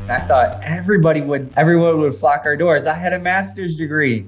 I thought everyone would flock our doors. I had a master's degree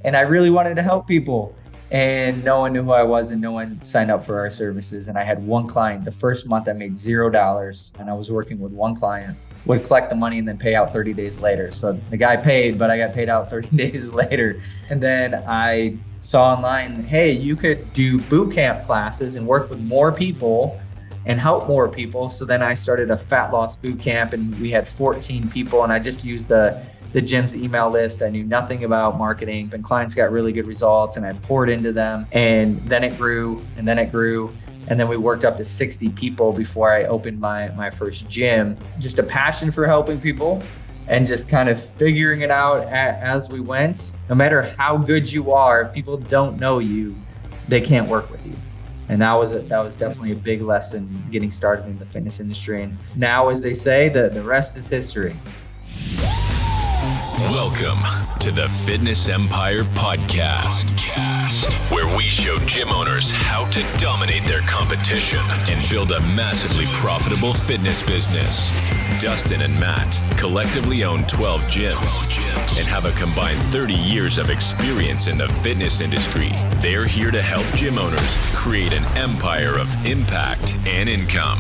and I really wanted to help people. And no one knew who I was and no one signed up for our services. And I had one client. The first month I made $0 and I was working with one client, would collect the money and then pay out 30 days later. So the guy paid, but I got paid out 30 days later. And then I saw online, hey, you could do boot camp classes and work with more people and help more people. So then I started a fat loss boot camp and we had 14 people and I just used the gym's email list. I knew nothing about marketing, but clients got really good results and I poured into them and then it grew and then it grew. And then we worked up to 60 people before I opened my first gym. Just a passion for helping people and just kind of figuring it out as we went. No matter how good you are, if people don't know you, they can't work with you. And that was definitely a big lesson getting started in the fitness industry. And now, as they say, the rest is history. Welcome to the Fitness Empire Podcast, where we show gym owners how to dominate their competition and build a massively profitable fitness business. Dustin and Matt collectively own 12 gyms and have a combined 30 years of experience in the fitness industry. They're here to help gym owners create an empire of impact and income.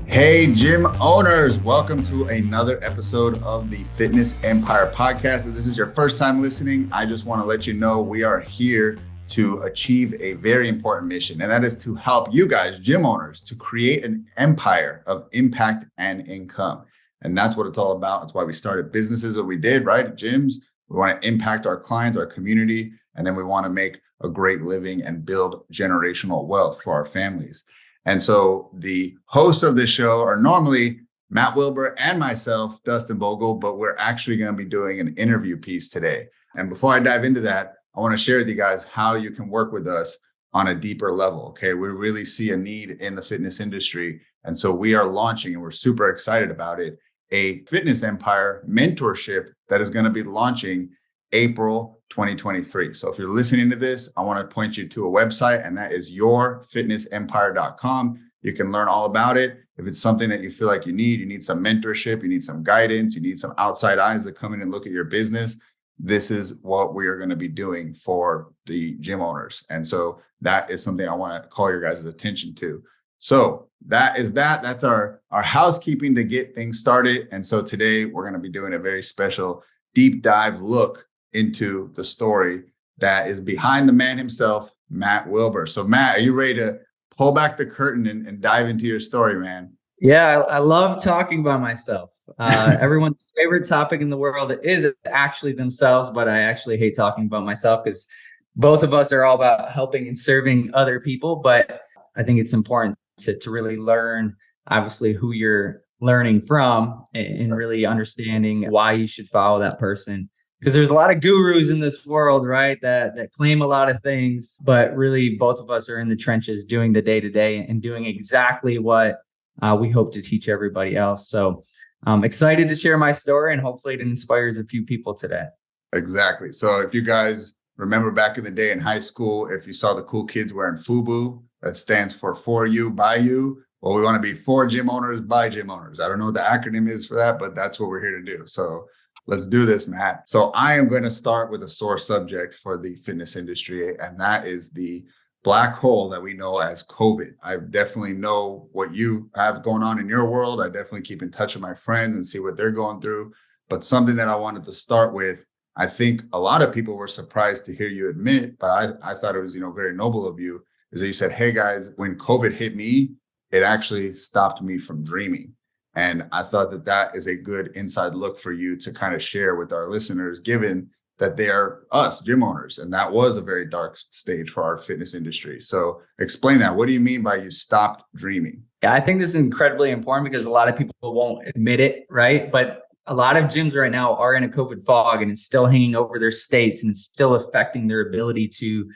Hey, gym owners, welcome to another episode of the Fitness Empire Podcast. If this is your first time listening, I just want to let you know we are here to achieve a very important mission, and that is to help you guys, gym owners, to create an empire of impact and income. And that's what it's all about. That's why we started businesses that we did, right? Gyms. We want to impact our clients, our community, and then we want to make a great living and build generational wealth for our families. And so the hosts of this show are normally Matt Wilbur and myself, Dustin Bogle, but we're actually going to be doing an interview piece today. And before I dive into that, I want to share with you guys how you can work with us on a deeper level. Okay, we really see a need in the fitness industry. And so we are launching, and we're super excited about it, a Fitness Empire mentorship that is going to be launching April 2023. So if you're listening to this, I want to point you to a website, and that is yourfitnessempire.com. You can learn all about it. If it's something that you feel like you need some mentorship, you need some guidance, you need some outside eyes that come in and look at your business, this is what we are going to be doing for the gym owners. And so that is something I want to call your guys' attention to. So that's our housekeeping to get things started. And so today we're going to be doing a very special deep dive look into the story that is behind the man himself, Matt Wilbur. So Matt, are you ready to pull back the curtain and dive into your story, man? Yeah, I love talking about myself. Everyone's favorite topic in the world is actually themselves, but I actually hate talking about myself because both of us are all about helping and serving other people. But I think it's important to really learn, obviously, who you're learning from and really understanding why you should follow that person. Because there's a lot of gurus in this world, right, that claim a lot of things, but really both of us are in the trenches doing the day-to-day and doing exactly what we hope to teach everybody else. So I'm excited to share my story, and hopefully it inspires a few people today. Exactly. So if you guys remember back in the day in high school, if you saw the cool kids wearing FUBU, that stands for you, by you. Well, we want to be for gym owners, by gym owners. I don't know what the acronym is for that, but that's what we're here to do. So let's do this, Matt. So I am going to start with a sore subject for the fitness industry, and that is the black hole that we know as COVID. I definitely know what you have going on in your world. I definitely keep in touch with my friends and see what they're going through. But something that I wanted to start with, I think a lot of people were surprised to hear you admit, but I thought it was, very noble of you, is that you said, hey guys, when COVID hit me, it actually stopped me from dreaming. And I thought that is a good inside look for you to kind of share with our listeners, given that they are us, gym owners. And that was a very dark stage for our fitness industry. So explain that. What do you mean by you stopped dreaming? Yeah, I think this is incredibly important because a lot of people won't admit it, right? But a lot of gyms right now are in a COVID fog, and it's still hanging over their states, and it's still affecting their ability to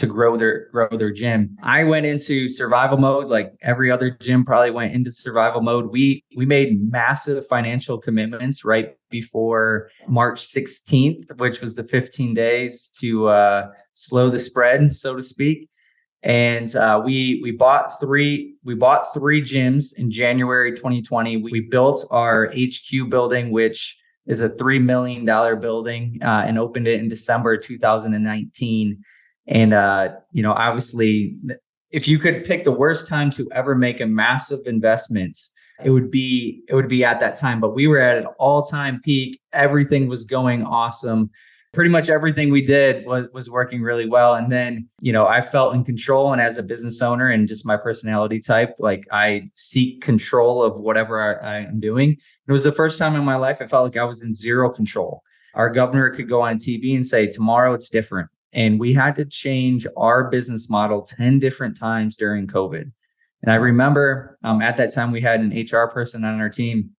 grow their gym. I went into survival mode, like every other gym probably went into survival mode. We made massive financial commitments right before March 16th, which was the 15 days to slow the spread, so to speak. And we bought three gyms in January 2020. We built our HQ building, which is a $3 million building, and opened it in December 2019. And obviously, if you could pick the worst time to ever make a massive investment, it would be at that time. But we were at an all-time peak. Everything was going awesome. Pretty much everything we did was working really well. And then, I felt in control. And as a business owner and just my personality type, like I seek control of whatever I'm doing. It was the first time in my life I felt like I was in zero control. Our governor could go on TV and say, tomorrow it's different. And we had to change our business model 10 different times during COVID. And I remember at that time we had an HR person on our team,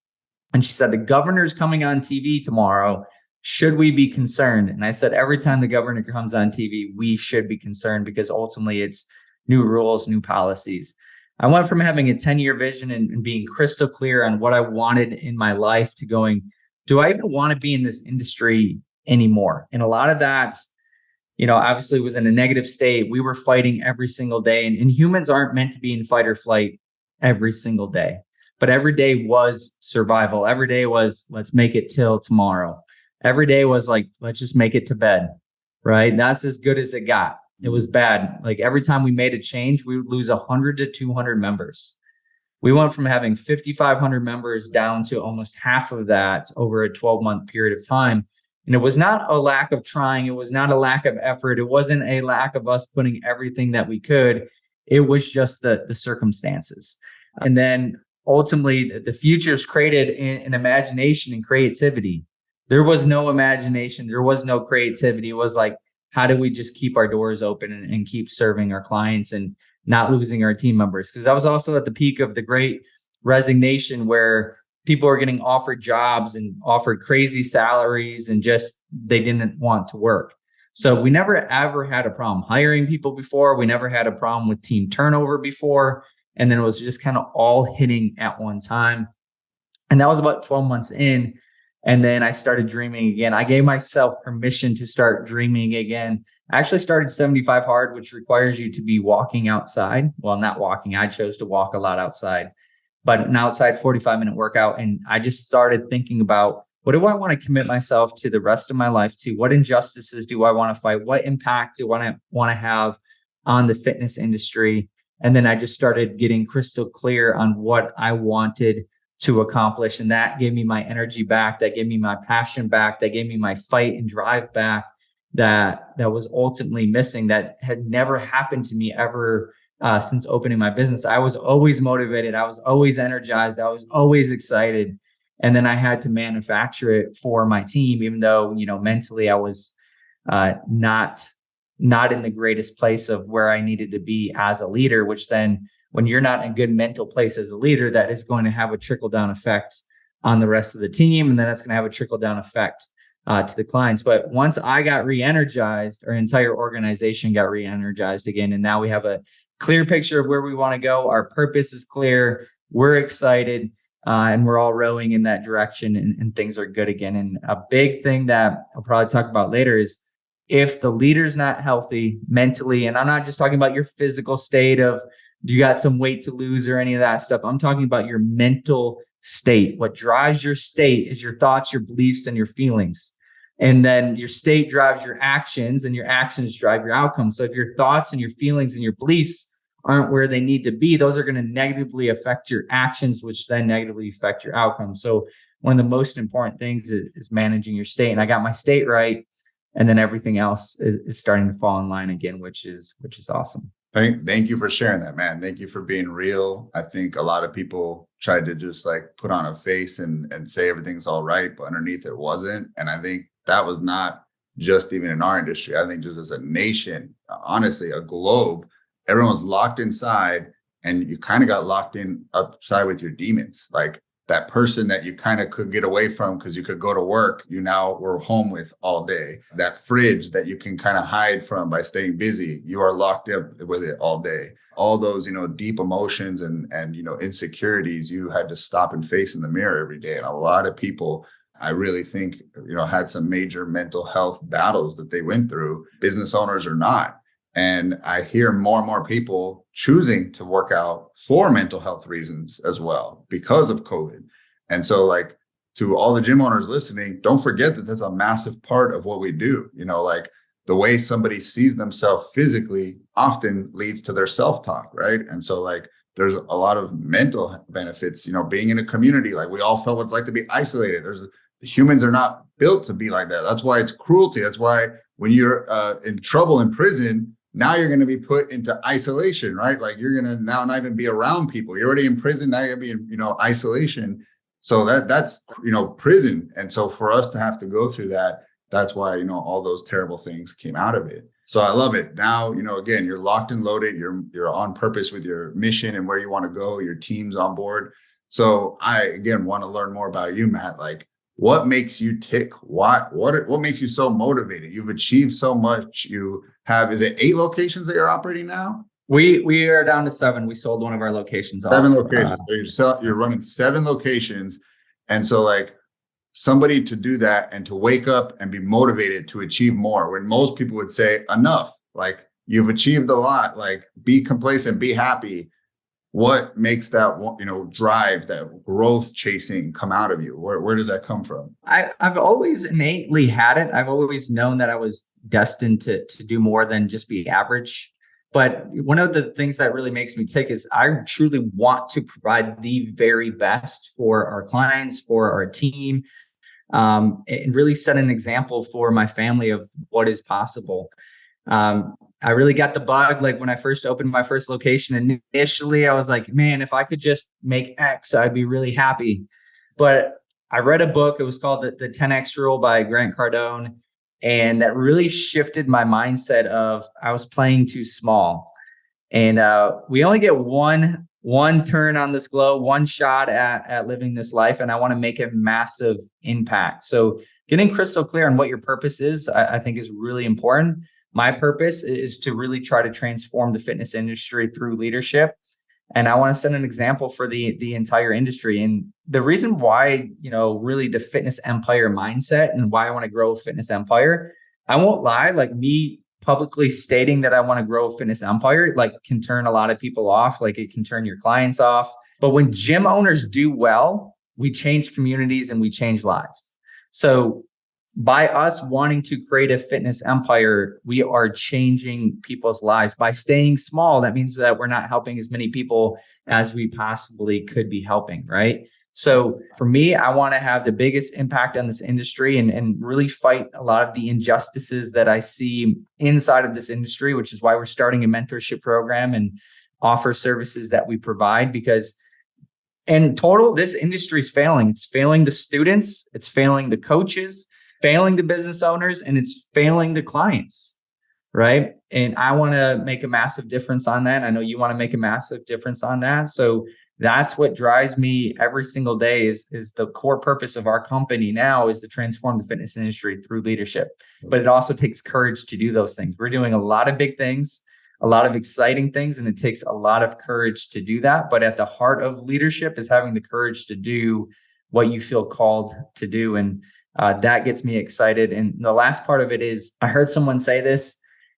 and she said, the governor's coming on TV tomorrow. Should we be concerned? And I said, every time the governor comes on TV, we should be concerned, because ultimately it's new rules, new policies. I went from having a 10-year vision and being crystal clear on what I wanted in my life to going, do I even want to be in this industry anymore? And a lot of that, obviously was in a negative state. We were fighting every single day, and humans aren't meant to be in fight or flight every single day. But every day was survival. Every day was, let's make it till tomorrow. Every day was like, let's just make it to bed, right? That's as good as it got. It was bad. Like every time we made a change, we would lose 100 to 200 members. We went from having 5,500 members down to almost half of that over a 12-month period of time. And it was not a lack of trying. It was not a lack of effort. It wasn't a lack of us putting everything that we could. It was just the circumstances. And then ultimately, the futures created in imagination and creativity. There was no imagination. There was no creativity. It was like, how do we just keep our doors open and keep serving our clients and not losing our team members? Because I was also at the peak of the great resignation, where people were getting offered jobs and offered crazy salaries and just they didn't want to work. So we never ever had a problem hiring people before. We never had a problem with team turnover before. And then it was just kind of all hitting at one time. And that was about 12 months in. And then I started dreaming again. I gave myself permission to start dreaming again. I actually started 75 Hard, which requires you to be walking outside. Well, not walking. I chose to walk a lot outside, but an outside 45-minute workout. And I just started thinking about, what do I want to commit myself to the rest of my life to? What injustices do I want to fight? What impact do I want to have on the fitness industry? And then I just started getting crystal clear on what I wanted to accomplish. And that gave me my energy back. That gave me my passion back. That gave me my fight and drive back that was ultimately missing, that had never happened to me ever since opening my business. I was always motivated. I was always energized. I was always excited. And then I had to manufacture it for my team, even though, mentally I was not in the greatest place of where I needed to be as a leader, which then, when you're not in a good mental place as a leader, that is going to have a trickle-down effect on the rest of the team. And then it's going to have a trickle-down effect to the clients. But once I got re-energized, our entire organization got re-energized again. And now we have a clear picture of where we want to go. Our purpose is clear. We're excited. And we're all rowing in that direction, and things are good again. And a big thing that I'll probably talk about later is, if the leader's not healthy mentally, and I'm not just talking about your physical state of, do you got some weight to lose or any of that stuff? I'm talking about your mental state. What drives your state is your thoughts, your beliefs, and your feelings. And then your state drives your actions, and your actions drive your outcomes. So if your thoughts and your feelings and your beliefs aren't where they need to be, those are going to negatively affect your actions, which then negatively affect your outcomes. So one of the most important things is managing your state. And I got my state right. And then everything else is starting to fall in line again, which is awesome. Thank you for sharing that, man. Thank you for being real. I think a lot of people tried to just like put on a face and say everything's all right, but underneath it wasn't. And I think that was not just even in our industry. I think just as a nation, honestly, a globe, everyone's locked inside, and you kind of got locked in upside with your demons. Like that person that you kind of could get away from because you could go to work, you now were home with all day. That fridge that you can kind of hide from by staying busy, you are locked up with it all day. All those, deep emotions and insecurities you had to stop and face in the mirror every day. And a lot of people, I really think, had some major mental health battles that they went through, business owners or not. And I hear more and more people choosing to work out for mental health reasons as well because of COVID. And so like to all the gym owners listening, don't forget that that's a massive part of what we do. You know, like the way somebody sees themselves physically often leads to their self-talk, right? And so like there's a lot of mental benefits, you know, being in a community, like we all felt what it's like to be isolated. Humans are not built to be like that. That's why it's cruelty. That's why when you're in trouble in prison, now you're going to be put into isolation, right? Like you're going to now not even be around people. You're already in prison. Now you're going to be in, you know, isolation. So that's, you know, prison. And so for us to have to go through that, that's why, you know, all those terrible things came out of it. So I love it. Now, you know, again, you're locked and loaded. You're on purpose with your mission and where you want to go. Your team's on board. So I, again, want to learn more about you, Matt. Like, what makes you tick? What makes you so motivated? You've achieved so much. You have, is it 8 locations that you're operating now? We are down to 7. We sold one of our locations off. 7 locations. So you're running 7 locations. And so like somebody to do that and to wake up and be motivated to achieve more, when most people would say enough, like you've achieved a lot, like be complacent, be happy. What makes that, you know, drive, that growth chasing come out of you? Where does that come from? I've always innately had it. I've always known that I was destined to do more than just be average. But one of the things that really makes me tick is I truly want to provide the very best for our clients, for our team, and really set an example for my family of what is possible. I really got the bug. Like when I first opened my first location, initially I was like, man, if I could just make X, I'd be really happy. But I read a book. It was called the 10X Rule by Grant Cardone. And that really shifted my mindset of I was playing too small. And we only get one turn on this globe, one shot at living this life. And I want to make a massive impact. So getting crystal clear on what your purpose is, I think is really important. My purpose is to really try to transform the fitness industry through leadership. And I want to set an example for the entire industry. And the reason why, you know, really the fitness empire mindset and why I want to grow a fitness empire, I won't lie, like me publicly stating that I want to grow a fitness empire, like can turn a lot of people off, like it can turn your clients off. But when gym owners do well, we change communities and we change lives. So by us wanting to create a fitness empire, we are changing people's lives. By staying small, that means that we're not helping as many people as we possibly could be helping, right? So for me, I want to have the biggest impact on this industry and really fight a lot of the injustices that I see inside of this industry, which is why we're starting a mentorship program and offer services that we provide. Because in total, this industry is failing. It's failing the students, it's failing the coaches, failing the business owners, and it's failing the clients, right? And I want to make a massive difference on that. I know you want to make a massive difference on that. So that's what drives me every single day is the core purpose of our company now is to transform the fitness industry through leadership. But it also takes courage to do those things. We're doing a lot of big things, a lot of exciting things, and it takes a lot of courage to do that. But at the heart of leadership is having the courage to do what you feel called to do. And that gets me excited. And the last part of it is, I heard someone say this,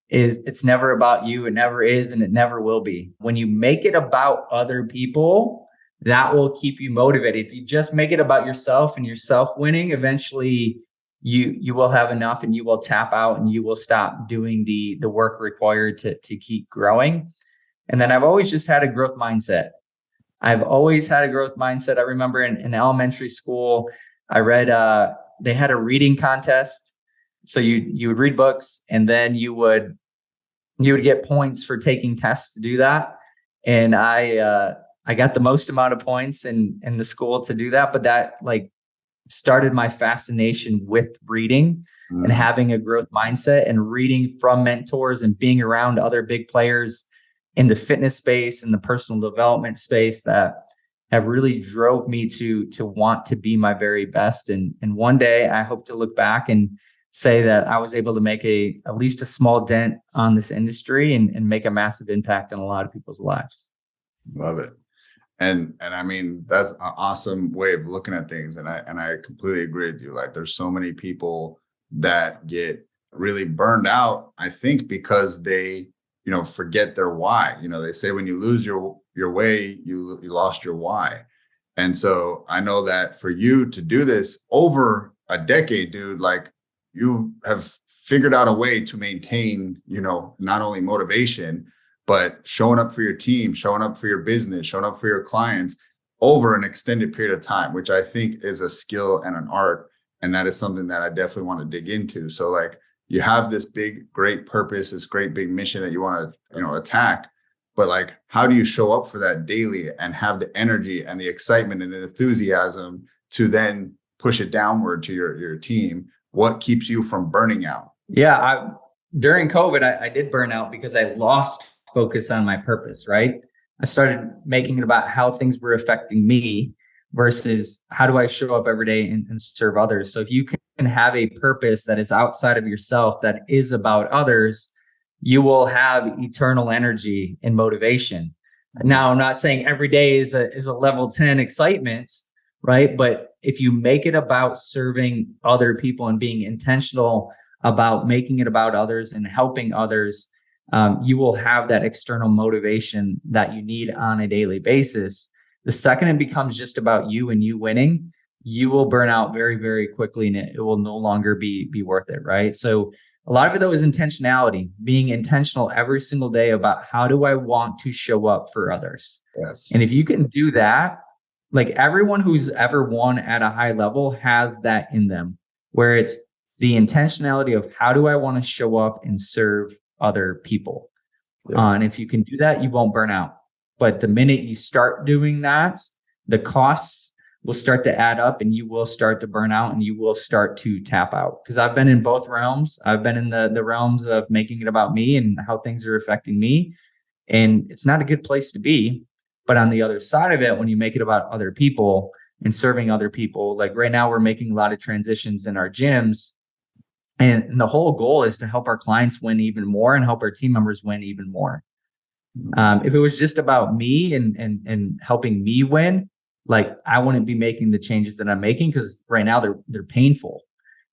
is it's never about you. It never is, and it never will be. When you make it about other people, that will keep you motivated. If you just make it about yourself and yourself winning, eventually you will have enough and you will tap out and you will stop doing the work required to keep growing. And then I've always just had a growth mindset. I remember in elementary school, I read, they had a reading contest. So you would read books and then you would get points for taking tests to do that. And I got the most amount of points in the school to do that. But that like started my fascination with reading and having a growth mindset and reading from mentors and being around other big players in the fitness space and the personal development space that have really drove me to want to be my very best. And one day I hope to look back and say that I was able to make at least a small dent on this industry and make a massive impact on a lot of people's lives. Love it. And I mean, that's an awesome way of looking at things. And I completely agree with you. Like there's so many people that get really burned out, I think, because they forget their why. They say when you lose your way, you lost your why. And so I know that for you to do this over a decade, dude, like you have figured out a way to maintain, not only motivation, but showing up for your team, showing up for your business, showing up for your clients over an extended period of time, which I think is a skill and an art. And that is something that I definitely want to dig into. So like you have this big, great purpose, this great big mission that you want to, attack. But like, how do you show up for that daily and have the energy and the excitement and the enthusiasm to then push it downward to your team? What keeps you from burning out? Yeah, during COVID, I did burn out because I lost focus on my purpose, right? I started making it about how things were affecting me versus how do I show up every day and serve others. So if you can have a purpose that is outside of yourself, that is about others, you will have eternal energy and motivation. Now, I'm not saying every day is a level 10 excitement, right? But if you make it about serving other people and being intentional about making it about others and helping others, you will have that external motivation that you need on a daily basis. The second it becomes just about you and you winning, you will burn out very, very quickly, and it will no longer be worth it, right? So a lot of it, though, is intentionality, being intentional every single day about how do I want to show up for others. Yes. And if you can do that, like everyone who's ever won at a high level has that in them, where it's the intentionality of how do I want to show up and serve other people. Yeah. And if you can do that, you won't burn out. But the minute you start doing that, the costs will start to add up and you will start to burn out and you will start to tap out. Because I've been in both realms. I've been in the realms of making it about me and how things are affecting me. And it's not a good place to be. But on the other side of it, when you make it about other people and serving other people, like right now, we're making a lot of transitions in our gyms. And the whole goal is to help our clients win even more and help our team members win even more. If it was just about me and helping me win, like I wouldn't be making the changes that I'm making, because right now they're painful.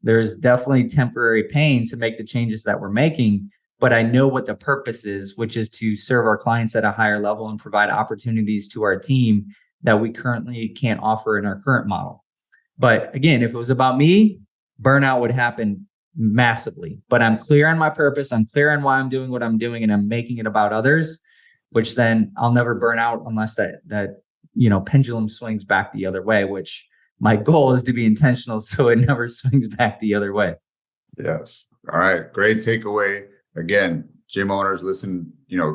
There's definitely temporary pain to make the changes that we're making, but I know what the purpose is, which is to serve our clients at a higher level and provide opportunities to our team that we currently can't offer in our current model. But again, if it was about me, burnout would happen massively. But I'm clear on my purpose. I'm clear on why I'm doing what I'm doing, and I'm making it about others, which then I'll never burn out unless that pendulum swings back the other way, which my goal is to be intentional so it never swings back the other way. Yes. All right. Great takeaway. Again, gym owners, listen,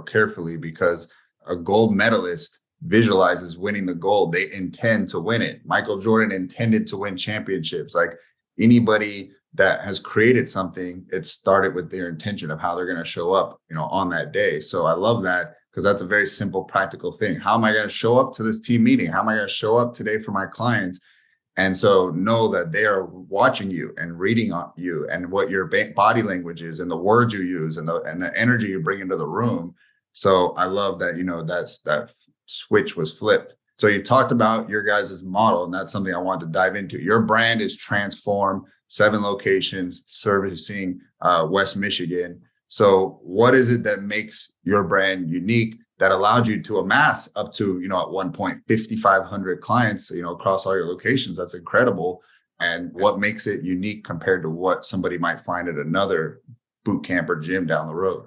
carefully, because a gold medalist visualizes winning the gold. They intend to win it. Michael Jordan intended to win championships. Like anybody that has created something, it started with their intention of how they're going to show up, on that day. So I love that, because that's a very simple, practical thing. How am I going to show up to this team meeting? How am I going to show up today for my clients? And so know that they are watching you and reading on you and what your body language is and the words you use and the energy you bring into the room. So I love that, that switch was flipped. So you talked about your guys' model, and that's something I wanted to dive into. Your brand is Transform, 7 locations servicing West Michigan. So what is it that makes your brand unique that allowed you to amass up to, at one point, 5,500 clients, across all your locations? That's incredible. And what makes it unique compared to what somebody might find at another boot camp or gym down the road?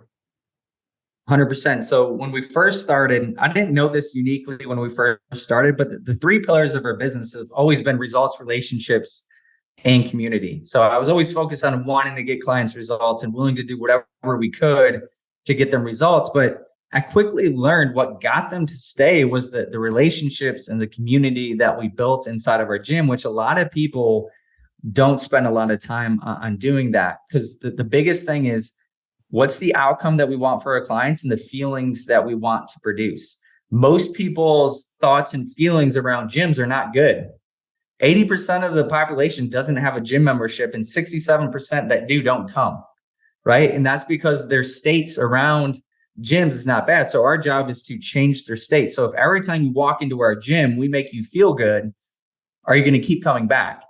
100%. So when we first started, I didn't know this uniquely when we first started, but the 3 pillars of our business have always been results, relationships, and community. So I was always focused on wanting to get clients results and willing to do whatever we could to get them results. But I quickly learned what got them to stay was the relationships and the community that we built inside of our gym, which a lot of people don't spend a lot of time on doing that. Because the biggest thing is, what's the outcome that we want for our clients and the feelings that we want to produce? Most people's thoughts and feelings around gyms are not good. 80% of the population doesn't have a gym membership, and 67% that don't come, right? And that's because their states around gyms is not bad. So our job is to change their state. So if every time you walk into our gym, we make you feel good, are you going to keep coming back?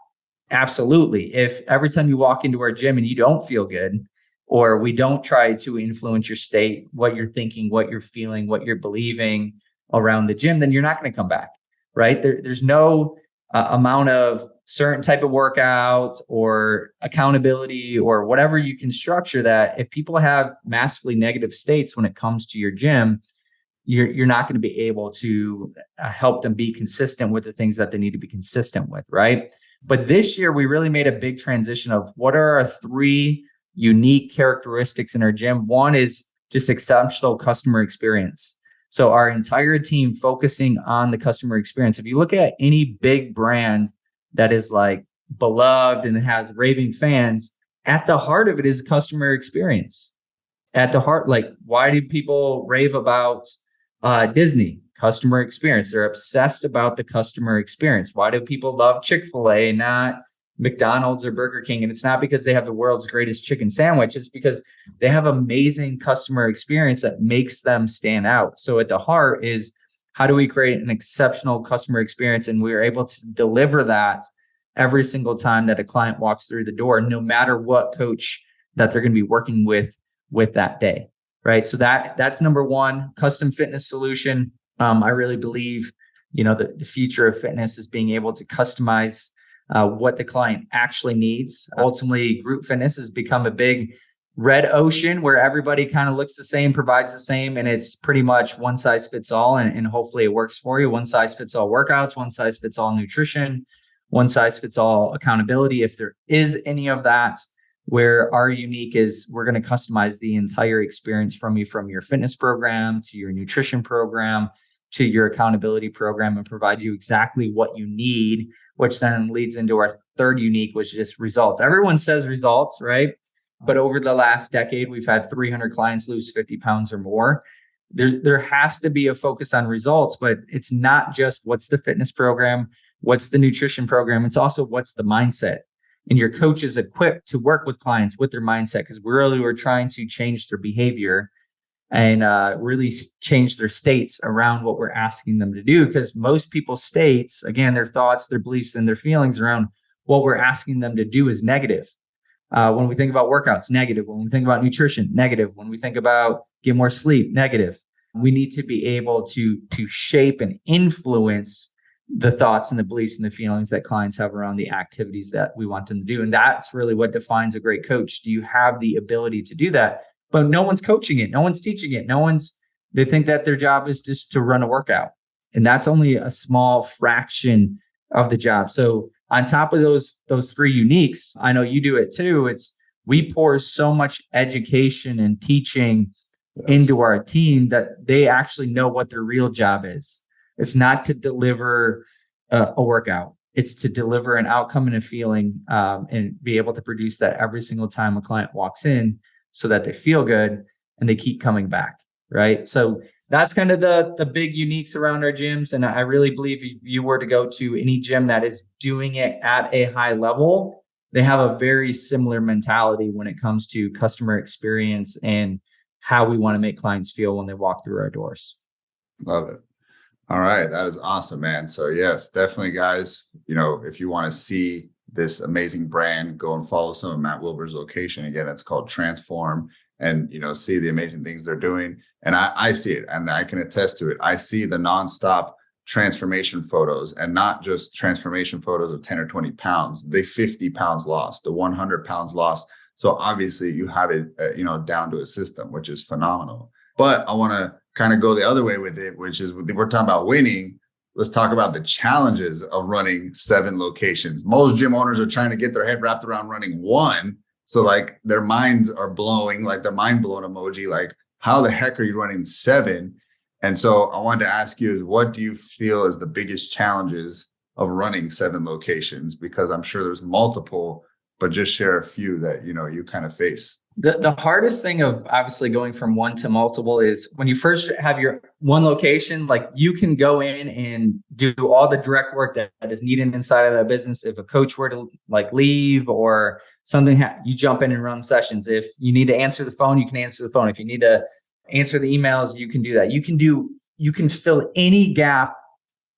Absolutely. If every time you walk into our gym and you don't feel good, or we don't try to influence your state, what you're thinking, what you're feeling, what you're believing around the gym, then you're not going to come back, right? There's no amount of certain type of workout or accountability or whatever you can structure that if people have massively negative states when it comes to your gym, you're not going to be able to help them be consistent with the things that they need to be consistent with, right? But this year, we really made a big transition of what are our 3 unique characteristics in our gym. One is just exceptional customer experience. So our entire team focusing on the customer experience. If you look at any big brand that is like beloved and has raving fans, at the heart of it is customer experience. At the heart, like, why do people rave about Disney? Customer experience. They're obsessed about the customer experience. Why do people love Chick-fil-A and not McDonald's or Burger King? And it's not because they have the world's greatest chicken sandwich. It's because they have amazing customer experience that makes them stand out. So at the heart is, how do we create an exceptional customer experience? And we are able to deliver that every single time that a client walks through the door, no matter what coach that they're going to be working with that day. Right. So that's number one. Custom fitness solution. I really believe, the future of fitness is being able to customize what the client actually needs. Ultimately, group fitness has become a big red ocean where everybody kind of looks the same, provides the same, and it's pretty much one size fits all. And hopefully it works for you. One size fits all workouts, one size fits all nutrition, one size fits all accountability. If there is any of that, where our unique is, we're going to customize the entire experience from you, from your fitness program to your nutrition program to your accountability program, and provide you exactly what you need, which then leads into our third unique, which is just results. Everyone says results, right? But over the last decade, we've had 300 clients lose 50 pounds or more. There has to be a focus on results, but it's not just what's the fitness program, what's the nutrition program. It's also what's the mindset. And your coach is equipped to work with clients with their mindset, because we're trying to change their behavior and really change their states around what we're asking them to do. Because most people's states, again, their thoughts, their beliefs, and their feelings around what we're asking them to do is negative. When we think about workouts, negative. When we think about nutrition, negative. When we think about get more sleep, negative. We need to be able to shape and influence the thoughts and the beliefs and the feelings that clients have around the activities that we want them to do. And that's really what defines a great coach. Do you have the ability to do that? But no one's coaching it. No one's teaching it. They think that their job is just to run a workout. And that's only a small fraction of the job. So on top of those 3 uniques, I know you do it too. We pour so much education and teaching into our team that they actually know what their real job is. It's not to deliver a workout. It's to deliver an outcome and a feeling, and be able to produce that every single time a client walks in, so that they feel good and they keep coming back. Right. So that's kind of the big uniques around our gyms. And I really believe if you were to go to any gym that is doing it at a high level, they have a very similar mentality when it comes to customer experience and how we want to make clients feel when they walk through our doors. Love it. All right. That is awesome, man. So yes, definitely guys, if you want to see this amazing brand, go and follow some of Matt Wilbur's location. Again, it's called Transform, and, see the amazing things they're doing. And I see it, and I can attest to it. I see the nonstop transformation photos, and not just transformation photos of 10 or 20 pounds, the 50 pounds lost, the 100 pounds lost. So obviously you have it, down to a system, which is phenomenal. But I want to kind of go the other way with it, which is we're talking about winning. Let's talk about the challenges of running 7 locations. Most gym owners are trying to get their head wrapped around running 1. So like their minds are blowing, like the mind blown emoji, like how the heck are you running 7? And so I wanted to ask you, what do you feel is the biggest challenges of running 7 locations? Because I'm sure there's multiple, but just share a few that, you kind of face. The hardest thing of obviously going from 1 to multiple is when you first have your 1 location, like you can go in and do all the direct work that is needed inside of that business. If a coach were to leave or something, you jump in and run sessions. If you need to answer the phone, you can answer the phone. If you need to answer the emails, you can do that. You can fill any gap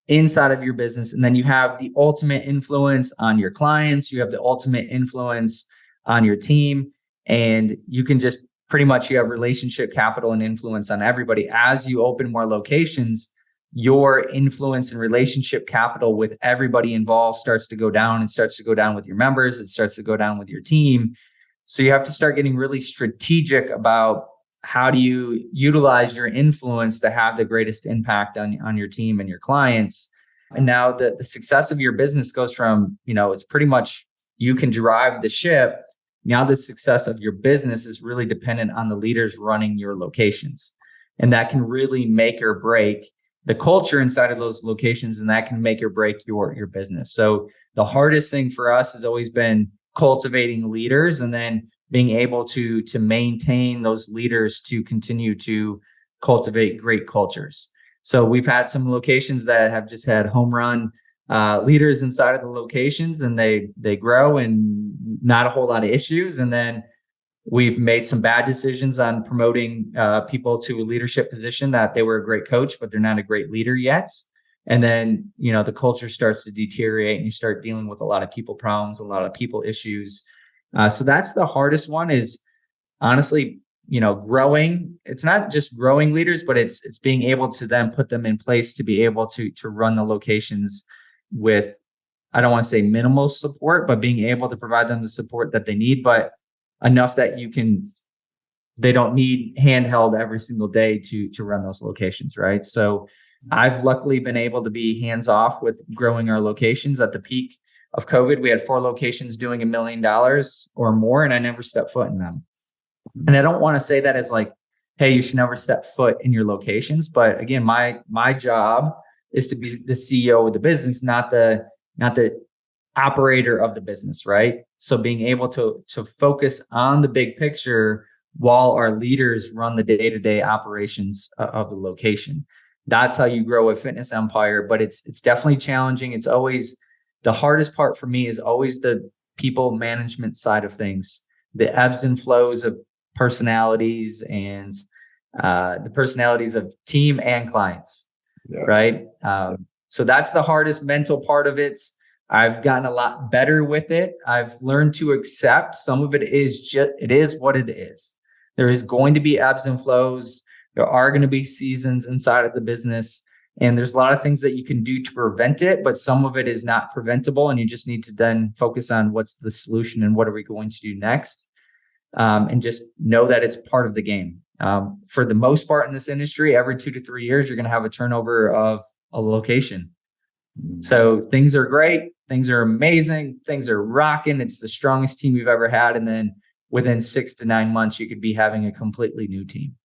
inside of your business. And then you have the ultimate influence on your clients. You have the ultimate influence on your team. And you can just pretty much, you have relationship capital and influence on everybody. As you open more locations, your influence and relationship capital with everybody involved starts to go down. It starts to go down with your members. It starts to go down with your team. So you have to start getting really strategic about how do you utilize your influence to have the greatest impact on your team and your clients. And now the success of your business goes from, it's pretty much you can drive the ship. Now the success of your business is really dependent on the leaders running your locations. And that can really make or break the culture inside of those locations, and that can make or break your business. So the hardest thing for us has always been cultivating leaders and then being able to maintain those leaders to continue to cultivate great cultures. So we've had some locations that have just had home run leaders inside of the locations, and they grow and not a whole lot of issues. And then we've made some bad decisions on promoting people to a leadership position that they were a great coach, but they're not a great leader yet. And then, the culture starts to deteriorate and you start dealing with a lot of people problems, a lot of people issues. So that's the hardest one, is honestly, growing. It's not just growing leaders, but it's being able to then put them in place to be able to run the locations with, I don't want to say minimal support, but being able to provide them the support that they need, but enough that they don't need handheld every single day to run those locations, right? So I've luckily been able to be hands off with growing our locations. At the peak of COVID, we had 4 locations doing $1 million or more, and I never stepped foot in them. And I don't want to say that as like, hey, you should never step foot in your locations. But again, my job is to be the CEO of the business, not the operator of the business, right? So being able to focus on the big picture while our leaders run the day-to-day operations of the location. That's how you grow a fitness empire. But it's definitely challenging. It's always the hardest part for me is always the people management side of things, the ebbs and flows of personalities and the personalities of team and clients, yes. Right? So that's the hardest mental part of it. I've gotten a lot better with it. I've learned to accept some of it is what it is. There is going to be ebbs and flows. There are going to be seasons inside of the business. And there's a lot of things that you can do to prevent it, but some of it is not preventable. And you just need to then focus on what's the solution and what are we going to do next. And just know that it's part of the game. For the most part in this industry, every 2 to 3 years, you're going to have a turnover of a location. So things are great. Things are amazing. Things are rocking. It's the strongest team you've ever had. And then within 6 to 9 months, you could be having a completely new team.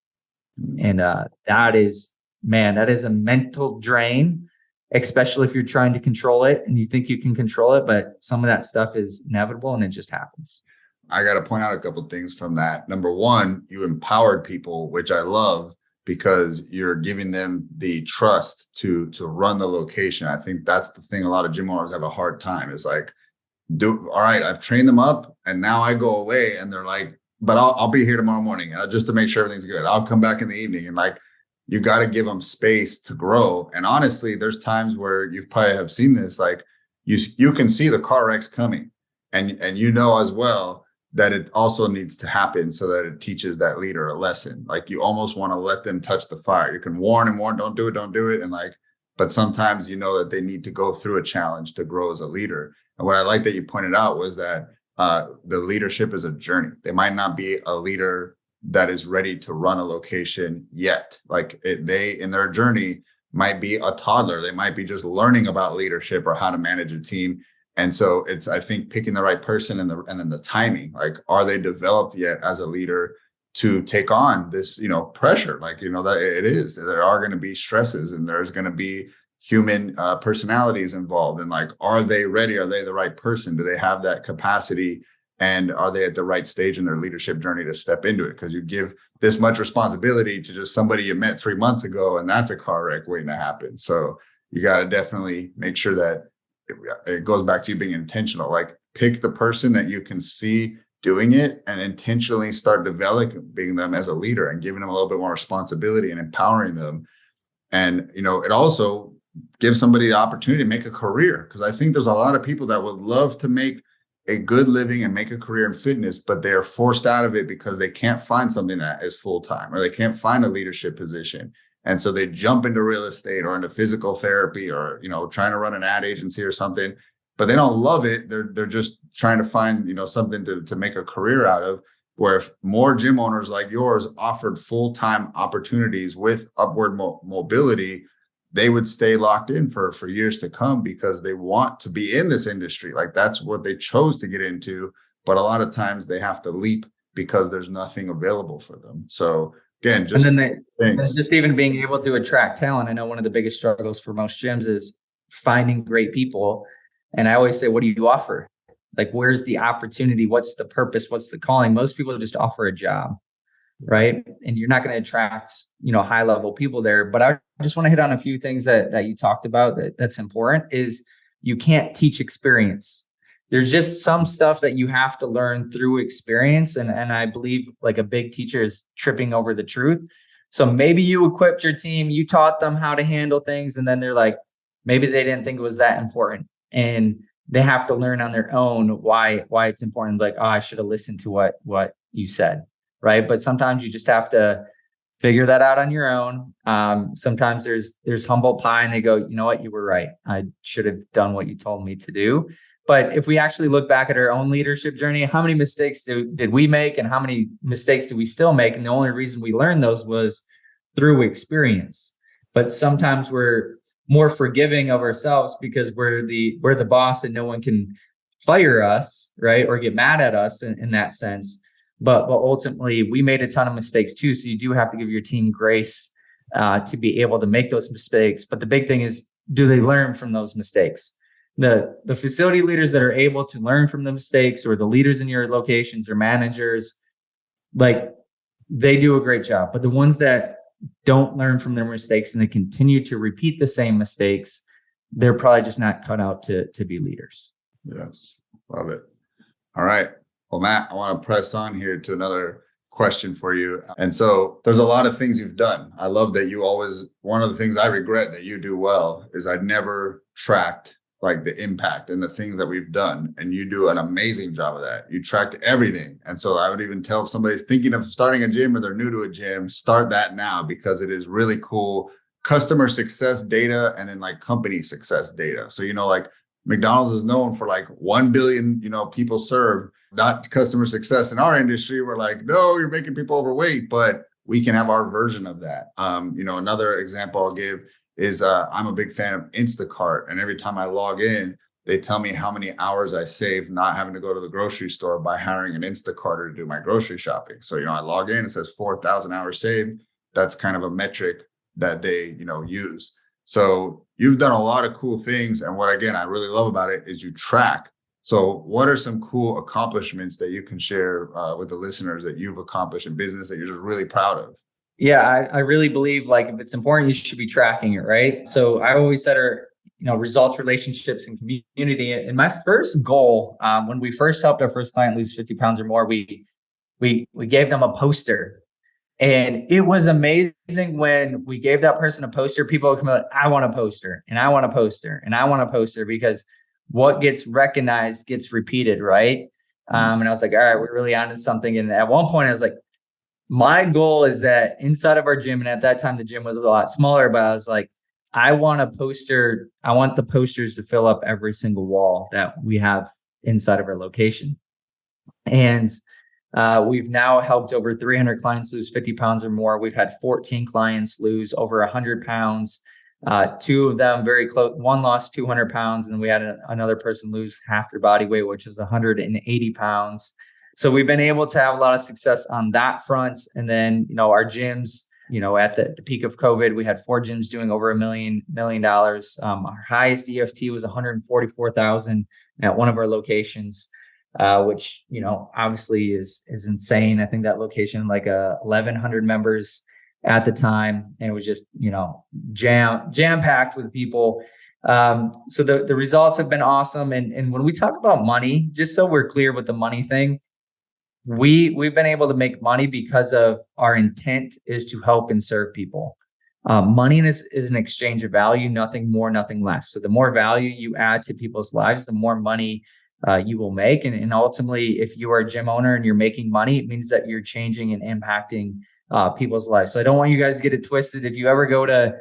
And that is a mental drain, especially if you're trying to control it and you think you can control it. But some of that stuff is inevitable and it just happens. I got to point out a couple of things from that. Number one, you empowered people, which I love, because you're giving them the trust to run the location. I think that's the thing a lot of gym owners have a hard time. Is like, all right, I've trained them up and now I go away and they're like, but I'll be here tomorrow morning just to make sure everything's good. I'll come back in the evening. And like, you got to give them space to grow. And honestly, there's times where you probably have seen this, like you can see the car wrecks coming and as well that it also needs to happen so that it teaches that leader a lesson. Like you almost want to let them touch the fire. You can warn and warn, don't do it. And but sometimes that they need to go through a challenge to grow as a leader. And what I like that you pointed out was that the leadership is a journey. They might not be a leader that is ready to run a location yet. They in their journey might be a toddler. They might be just learning about leadership or how to manage a team. And so it's, I think, picking the right person and then the timing, like, are they developed yet as a leader to take on this, pressure? That it is, there are going to be stresses and there's going to be human personalities involved. And are they ready? Are they the right person? Do they have that capacity? And are they at the right stage in their leadership journey to step into it? Because you give this much responsibility to just somebody you met 3 months ago, and that's a car wreck waiting to happen. So you got to definitely make sure that it goes back to you being intentional. Pick the person that you can see doing it and intentionally start developing them as a leader and giving them a little bit more responsibility and empowering them. And, it also gives somebody the opportunity to make a career. Because I think there's a lot of people that would love to make a good living and make a career in fitness, but they are forced out of it because they can't find something that is full-time, or they can't find a leadership position. And so they jump into real estate or into physical therapy, or, trying to run an ad agency or something, but they don't love it. They're just trying to find, something to make a career out of. Where if more gym owners like yours offered full-time opportunities with upward mobility, they would stay locked in for years to come, because they want to be in this industry. Like, that's what they chose to get into. But a lot of times they have to leap because there's nothing available for them. So again, just just even being able to attract talent. I know one of the biggest struggles for most gyms is finding great people. And I always say, what do you offer? Like, where's the opportunity? What's the purpose? What's the calling? Most people just offer a job, right? And you're not going to attract, high level people there. But I just want to hit on a few things that you talked about that's important. Is you can't teach experience. There's just some stuff that you have to learn through experience. And I believe like a big teacher is tripping over the truth. So maybe you equipped your team, you taught them how to handle things, and then they're like, maybe they didn't think it was that important. And they have to learn on their own why it's important. Like, oh, I should have listened to what you said, right? But sometimes you just have to figure that out on your own. Sometimes there's humble pie, and they go, you know what, you were right. I should have done what you told me to do. But if we actually look back at our own leadership journey, how many mistakes did we make, and how many mistakes do we still make? And the only reason we learned those was through experience. But sometimes we're more forgiving of ourselves because we're the boss and no one can fire us, right? Or get mad at us in that sense. But ultimately we made a ton of mistakes too. So you do have to give your team grace to be able to make those mistakes. But the big thing is, do they learn from those mistakes? The facility leaders that are able to learn from the mistakes, or the leaders in your locations or managers, like, they do a great job. But the ones that don't learn from their mistakes and they continue to repeat the same mistakes, they're probably just not cut out to be leaders. Yes. Love it. All right. Well, Matt, I want to press on here to another question for you. And so there's a lot of things you've done. I love that one of the things I regret that you do well is I've never tracked like the impact and the things that we've done. And you do an amazing job of that. You tracked everything. And so I would even tell if somebody's thinking of starting a gym, or they're new to a gym, start that now, because it is really cool. Customer success data, and then like company success data. So, like McDonald's is known for like 1 billion, people served, not customer success. In our industry, we're like, no, you're making people overweight, but we can have our version of that. Another example I'll give is I'm a big fan of Instacart. And every time I log in, they tell me how many hours I save not having to go to the grocery store by hiring an Instacarter to do my grocery shopping. So, I log in, it says 4,000 hours saved. That's kind of a metric that they, use. So you've done a lot of cool things. And what, again, I really love about it is you track. So what are some cool accomplishments that you can share with the listeners that you've accomplished in business that you're just really proud of? Yeah, I really believe, like, if it's important, you should be tracking it, right? So I always said results, relationships, and community. And my first goal, when we first helped our first client lose 50 pounds or more, we gave them a poster. And it was amazing when we gave that person a poster. People would come out, I want a poster, and I want a poster, and I want a poster, because what gets recognized gets repeated, right? And I was like, all right, we're really onto something. And at one point I was like, my goal is that inside of our gym, and at that time the gym was a lot smaller, but I was like, I want a poster. I want the posters to fill up every single wall that we have inside of our location. And we've now helped over 300 clients lose 50 pounds or more. We've had 14 clients lose over 100 pounds. Two of them very close. One lost 200 pounds, and then we had another person lose half their body weight, which was 180 pounds. So we've been able to have a lot of success on that front. And then, our gyms, at the peak of COVID, we had 4 gyms doing over $1 million. Our highest EFT was 144,000 at one of our locations, which, obviously is insane. I think that location, like 1,100 members at the time. And it was just, jam packed with people. So the results have been awesome. And when we talk about money, just so we're clear with the money thing, we've been able to make money because of our intent is to help and serve people. Money is an exchange of value, nothing more, nothing less. So the more value you add to people's lives, the more money you will make. And ultimately, if you are a gym owner and you're making money, it means that you're changing and impacting people's lives. So I don't want you guys to get it twisted. If you ever go to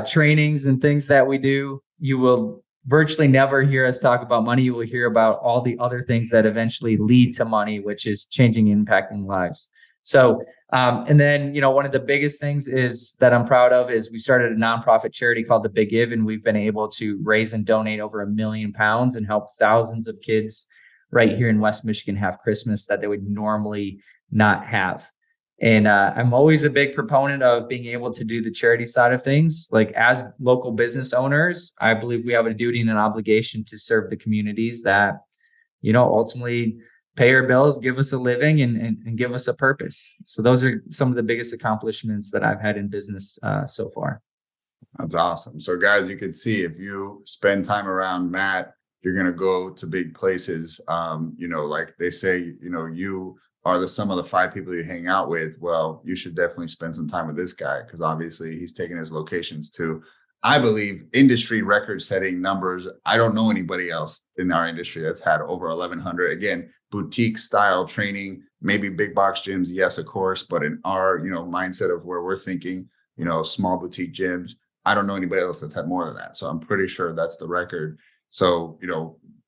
trainings and things that we do, you will virtually never hear us talk about money. You will hear about all the other things that eventually lead to money, which is changing and impacting lives. So, and then, one of the biggest things is that I'm proud of is we started a nonprofit charity called The Big Give, and we've been able to raise and donate over £1 million and help thousands of kids right here in West Michigan have Christmas that they would normally not have. And I'm always a big proponent of being able to do the charity side of things. Like, as local business owners, I believe we have a duty and an obligation to serve the communities that, ultimately pay our bills, give us a living, and give us a purpose. So those are some of the biggest accomplishments that I've had in business so far. That's awesome. So guys, you can see if you spend time around Matt, you're going to go to big places. Like they say, you are the sum of the 5 people you hang out with. Well, you should definitely spend some time with this guy, because obviously he's taking his locations to, I believe, industry record setting numbers. I don't know anybody else in our industry that's had over 1,100. Again, boutique style training, maybe big box gyms. Yes, of course. But in our, mindset of where we're thinking, small boutique gyms, I don't know anybody else that's had more than that. So I'm pretty sure that's the record. So,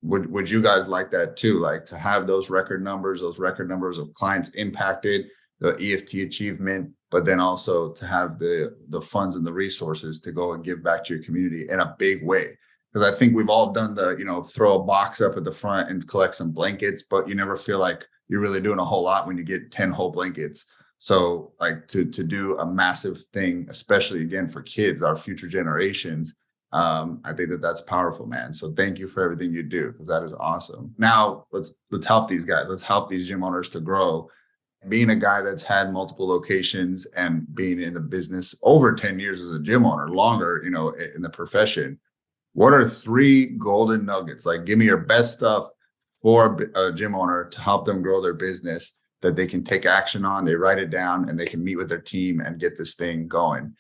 would you guys like that too? Like, to have those record numbers of clients impacted, the EFT achievement, but then also to have the funds and the resources to go and give back to your community in a big way. Because I think we've all done the, throw a box up at the front and collect some blankets, but you never feel like you're really doing a whole lot when you get 10 whole blankets. So like to do a massive thing, especially again for kids, our future generations, I think that's powerful, man. So thank you for everything you do, because that is awesome. Now let's help these guys. Let's help these gym owners to grow. Being a guy that's had multiple locations and being in the business over 10 years as a gym owner, longer, in the profession, what are 3 golden nuggets? Like, give me your best stuff for a gym owner to help them grow their business that they can take action on. They write it down and they can meet with their team and get this thing going.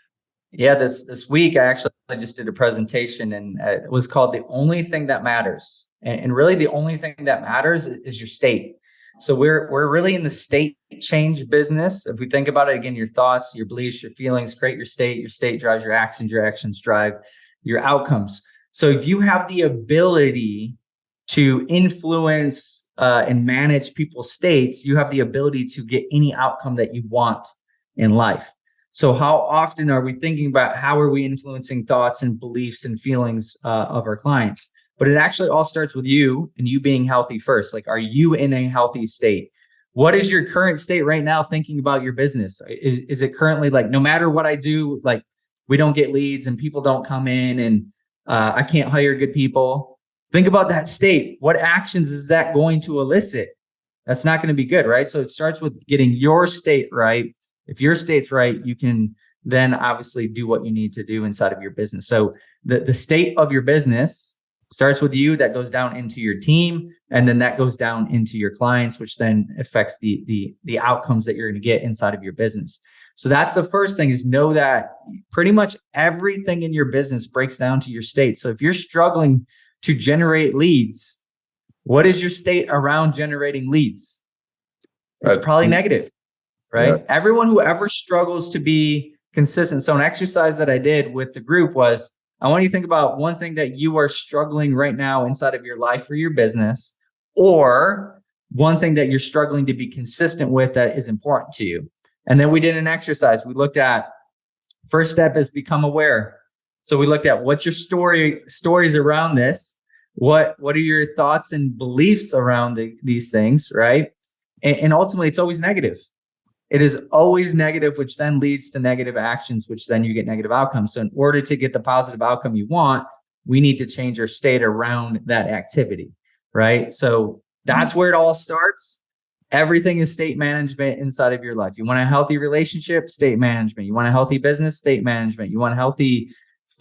Yeah, this week I actually just did a presentation, and it was called "The Only Thing That Matters." And really, the only thing that matters is your state. So we're really in the state change business. If we think about it, again, your thoughts, your beliefs, your feelings create your state drives your actions drive your outcomes. So if you have the ability to influence and manage people's states, you have the ability to get any outcome that you want in life. So how often are we thinking about how are we influencing thoughts and beliefs and feelings of our clients? But it actually all starts with you and you being healthy first. Like, are you in a healthy state? What is your current state right now thinking about your business? Is it currently like, no matter what I do, like, we don't get leads and people don't come in and I can't hire good people? Think about that state. What actions is that going to elicit? That's not going to be good, right? So it starts with getting your state right. If your state's right, you can then obviously do what you need to do inside of your business. So the state of your business starts with you, that goes down into your team, and then that goes down into your clients, which then affects the outcomes that you're going to get inside of your business. So that's the first thing, is know that pretty much everything in your business breaks down to your state. So if you're struggling to generate leads, what is your state around generating leads? It's probably negative, right? Yeah. Everyone who ever struggles to be consistent. So an exercise that I did with the group was, I want you to think about one thing that you are struggling right now inside of your life or your business, or one thing that you're struggling to be consistent with that is important to you. And then we did an exercise. We looked at, first step is become aware. So we looked at what's your stories around this. What are your thoughts and beliefs around these things, right? And ultimately, it's always negative. It is always negative, which then leads to negative actions, which then you get negative outcomes. So in order to get the positive outcome you want, we need to change our state around that activity, right? So that's where it all starts. Everything is state management inside of your life. You want a healthy relationship, state management. You want a healthy business, state management. You want healthy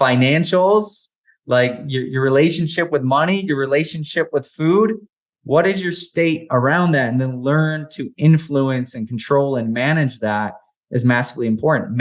financials, like your relationship with money, your relationship with food. What is your state around that? And then learn to influence and control and manage that is massively important.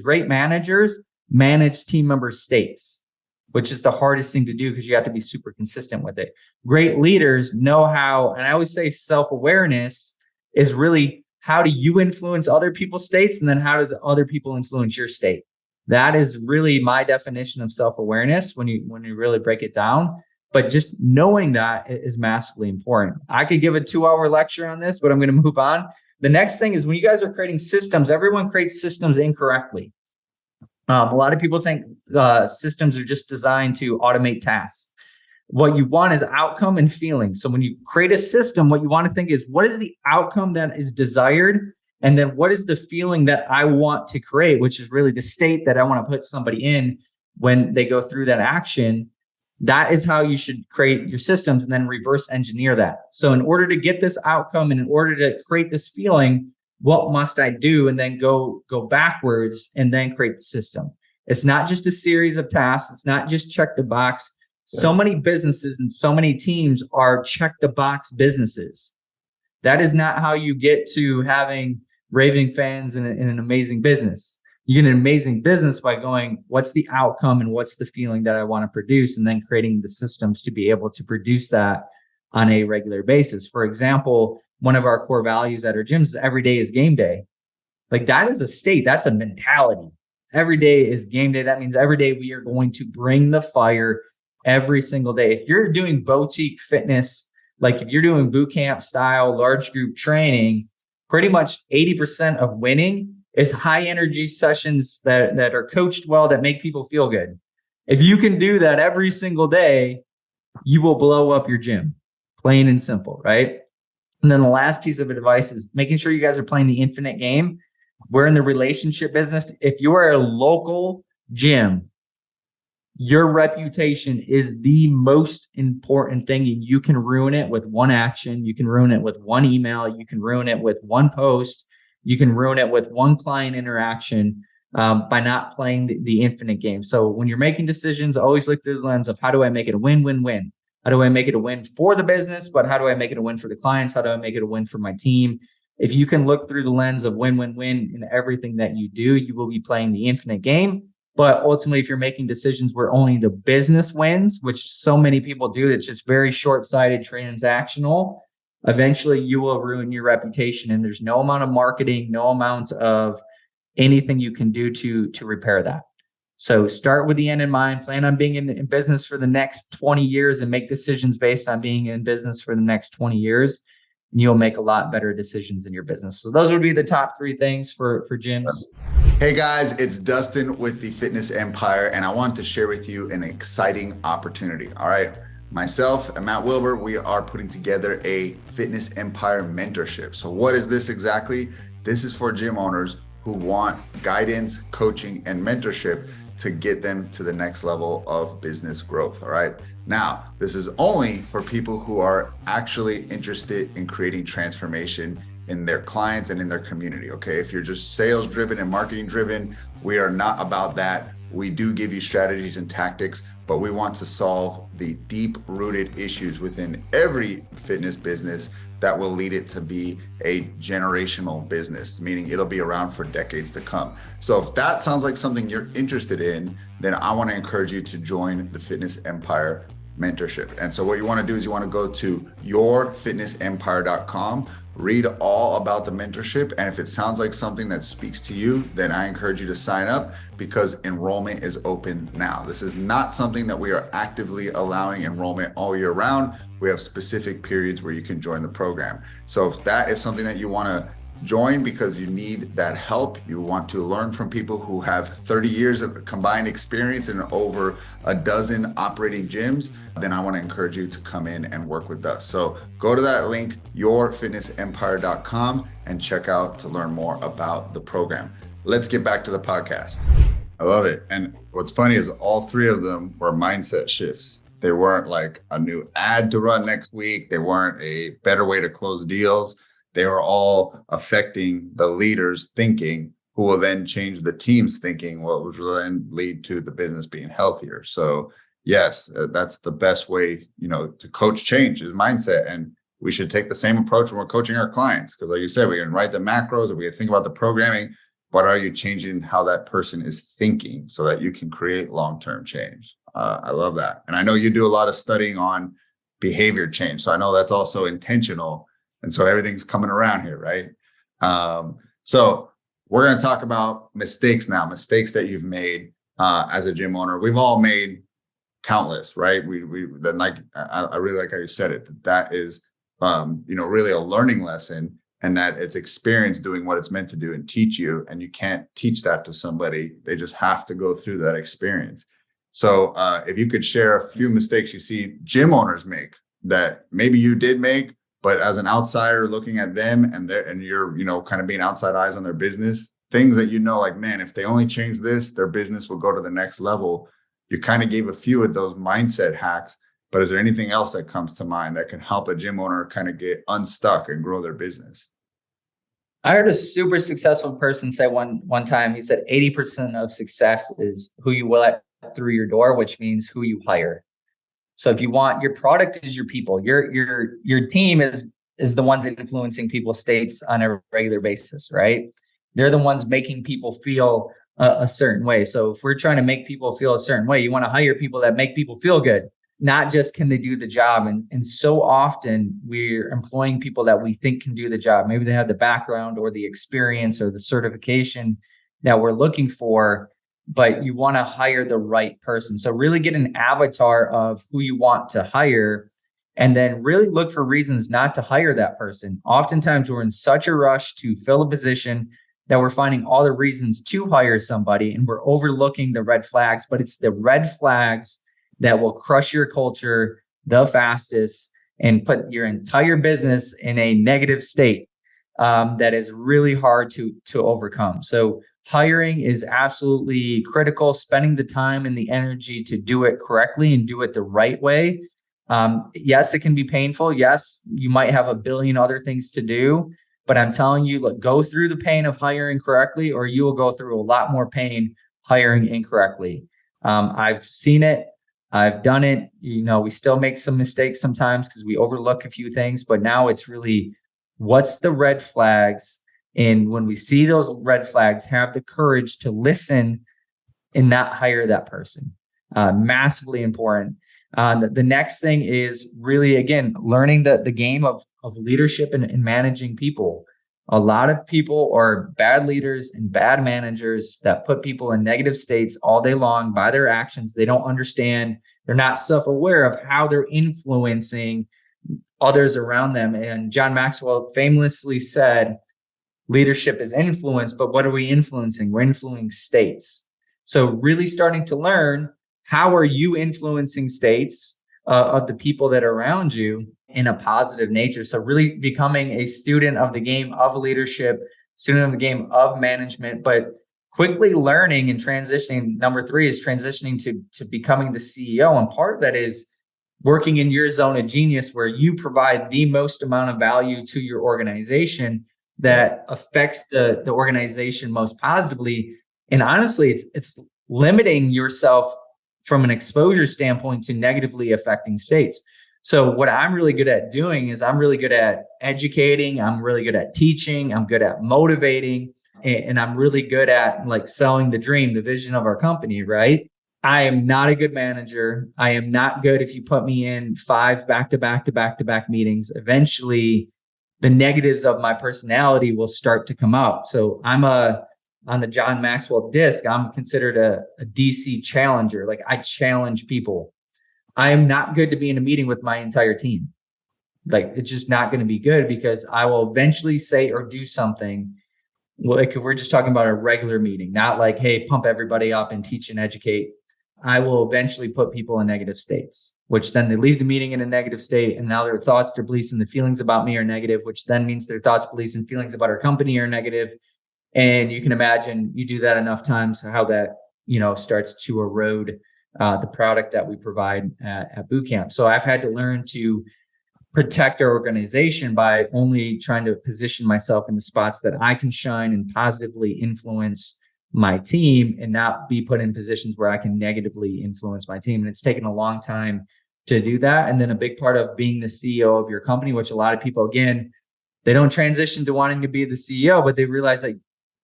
Great managers, manage team members' states. which is the hardest thing to do because you have to be super consistent with it. Great leaders know how, and I always say self-awareness is really how do you influence other people's states, and then how does other people influence your state? That is really my definition of self-awareness when you really break it down. But just knowing that is massively important. I could give a 2-hour lecture on this, but I'm going to move on. The next thing is when you guys are creating systems, everyone creates systems incorrectly. A lot of people think systems are just designed to automate tasks. What you want is outcome and feeling. So when you create a system, what you want to think is, what is the outcome that is desired? And then what is the feeling that I want to create, which is really the state that I want to put somebody in when they go through that action. That is how you should create your systems, and then reverse engineer that. So in order to get this outcome and in order to create this feeling, what must I do? And then go backwards and then create the system. It's not just a series of tasks. It's not just check the box. So many businesses and so many teams are check the box businesses. That is not how you get to having raving fans in an amazing business. You get an amazing business by going, what's the outcome and what's the feeling that I want to produce? And then creating the systems to be able to produce that on a regular basis. For example, one of our core values at our gyms is every day is game day. Like that is a state, that's a mentality. Every day is game day. That means every day we are going to bring the fire every single day. If you're doing boutique fitness, like if you're doing boot camp style, large group training, pretty much 80% of winning is high energy sessions that are coached well, that make people feel good. If you can do that every single day, you will blow up your gym, plain and simple, right? And then the last piece of advice is making sure you guys are playing the infinite game. We're in the relationship business. If you are a local gym, your reputation is the most important thing. And you can ruin it with one action. You can ruin it with one email. You can ruin it with one post. You can ruin it with one client interaction by not playing the infinite game. So when you're making decisions, always look through the lens of how do I make it a win-win-win? How do I make it a win for the business? But how do I make it a win for the clients? How do I make it a win for my team? If you can look through the lens of win-win-win in everything that you do, you will be playing the infinite game. But ultimately, if you're making decisions where only the business wins, which so many people do, it's just very short-sighted, transactional, eventually you will ruin your reputation. And there's no amount of marketing, no amount of anything you can do to repair that. So start with the end in mind, plan on being in business for the next 20 years and make decisions based on being in business for the next 20 years. And you'll make a lot better decisions in your business. So those would be the top 3 things for gyms. Hey guys, it's Dustin with the Fitness Empire, and I want to share with you an exciting opportunity. All right. Myself and Matt Wilbur, we are putting together a Fitness Empire mentorship. So what is this exactly? This is for gym owners who want guidance, coaching, and mentorship to get them to the next level of business growth. All right. Now, this is only for people who are actually interested in creating transformation in their clients and in their community. Okay. If you're just sales driven and marketing driven, we are not about that. We do give you strategies and tactics, but we want to solve the deep rooted issues within every fitness business that will lead it to be a generational business, meaning it'll be around for decades to come. So if that sounds like something you're interested in, then I want to encourage you to join the Fitness Empire mentorship. And so what you want to do is you want to go to yourfitnessempire.com, read all about the mentorship. And if it sounds like something that speaks to you, then I encourage you to sign up because enrollment is open now. This is not something that we are actively allowing enrollment all year round. We have specific periods where you can join the program. So if that is something that you want to join because you need that help, you want to learn from people who have 30 years of combined experience in over a dozen operating gyms, then I want to encourage you to come in and work with us. So go to that link, yourfitnessempire.com, and check out to learn more about the program. Let's get back to the podcast. I love it. And what's funny is all 3 of them were mindset shifts. They weren't like a new ad to run next week. They weren't a better way to close deals. They were all affecting the leaders' thinking, who will then change the team's thinking, which will then lead to the business being healthier. So yes, that's the best way, to coach change is mindset. And we should take the same approach when we're coaching our clients. Because like you said, we can write the macros or we can think about the programming, but are you changing how that person is thinking so that you can create long-term change? I love that. And I know you do a lot of studying on behavior change. So I know that's also intentional. And so everything's coming around here, right? So we're going to talk about mistakes now, mistakes that you've made as a gym owner. We've all made countless, right? Then like, I really like how you said it, that is, really a learning lesson, and that it's experience doing what it's meant to do and teach you. And you can't teach that to somebody. They just have to go through that experience. So if you could share a few mistakes you see gym owners make that maybe you did make, but as an outsider looking at them and you're, kind of being outside eyes on their business, things that, like, man, if they only change this, their business will go to the next level. You kind of gave a few of those mindset hacks, but is there anything else that comes to mind that can help a gym owner kind of get unstuck and grow their business? I heard a super successful person say one time, he said 80% of success is who you will let through your door, which means who you hire. So if you want, your product is your people, your team is the ones influencing people's states on a regular basis, right? They're the ones making people feel a certain way. So if we're trying to make people feel a certain way, you want to hire people that make people feel good, not just can they do the job. And so often we're employing people that we think can do the job. Maybe they have the background or the experience or the certification that we're looking for, but you want to hire the right person. So really get an avatar of who you want to hire, and then really look for reasons not to hire that person. Oftentimes we're in such a rush to fill a position that we're finding all the reasons to hire somebody, and we're overlooking the red flags, but it's the red flags that will crush your culture the fastest and put your entire business in a negative state that is really hard to overcome. So hiring is absolutely critical. Spending the time and the energy to do it correctly and do it the right way. Yes, it can be painful. Yes, you might have a billion other things to do, but I'm telling you, look, go through the pain of hiring correctly, or you will go through a lot more pain hiring incorrectly. I've seen it. I've done it. We still make some mistakes sometimes because we overlook a few things, but now it's really, what's the red flags? And when we see those red flags, have the courage to listen and not hire that person. Massively important. The next thing is really, again, learning the game of leadership and managing people. A lot of people are bad leaders and bad managers that put people in negative states all day long by their actions. They don't understand. They're not self-aware of how they're influencing others around them. And John Maxwell famously said, leadership is influence, but what are we influencing? We're influencing states. So really starting to learn, how are you influencing states of the people that are around you in a positive nature? So really becoming a student of the game of leadership, student of the game of management, but quickly learning and transitioning. Number 3 is transitioning to becoming the CEO. And part of that is working in your zone of genius, where you provide the most amount of value to your organization that affects the organization most positively. And honestly, it's limiting yourself from an exposure standpoint to negatively affecting states. So what I'm really good at doing is I'm really good at educating. I'm really good at teaching. I'm good at motivating. And I'm really good at like selling the dream, the vision of our company, right? I am not a good manager. I am not good if you put me in 5 back-to-back meetings. Eventually, the negatives of my personality will start to come out. So I'm on the John Maxwell disc, I'm considered a DC challenger. Like, I challenge people. I am not good to be in a meeting with my entire team. Like, it's just not going to be good, because I will eventually say or do something. Like, if we're just talking about a regular meeting, not like, hey, pump everybody up and teach and educate. I will eventually put people in negative states, which then they leave the meeting in a negative state. And now their thoughts, their beliefs, and the feelings about me are negative, which then means their thoughts, beliefs, and feelings about our company are negative. And you can imagine, you do that enough times, how that, starts to erode the product that we provide at boot camp. So I've had to learn to protect our organization by only trying to position myself in the spots that I can shine and positively influence my team, and not be put in positions where I can negatively influence my team. And it's taken a long time to do that. And then a big part of being the CEO of your company, which a lot of people, again, they don't transition to wanting to be the CEO, but they realize that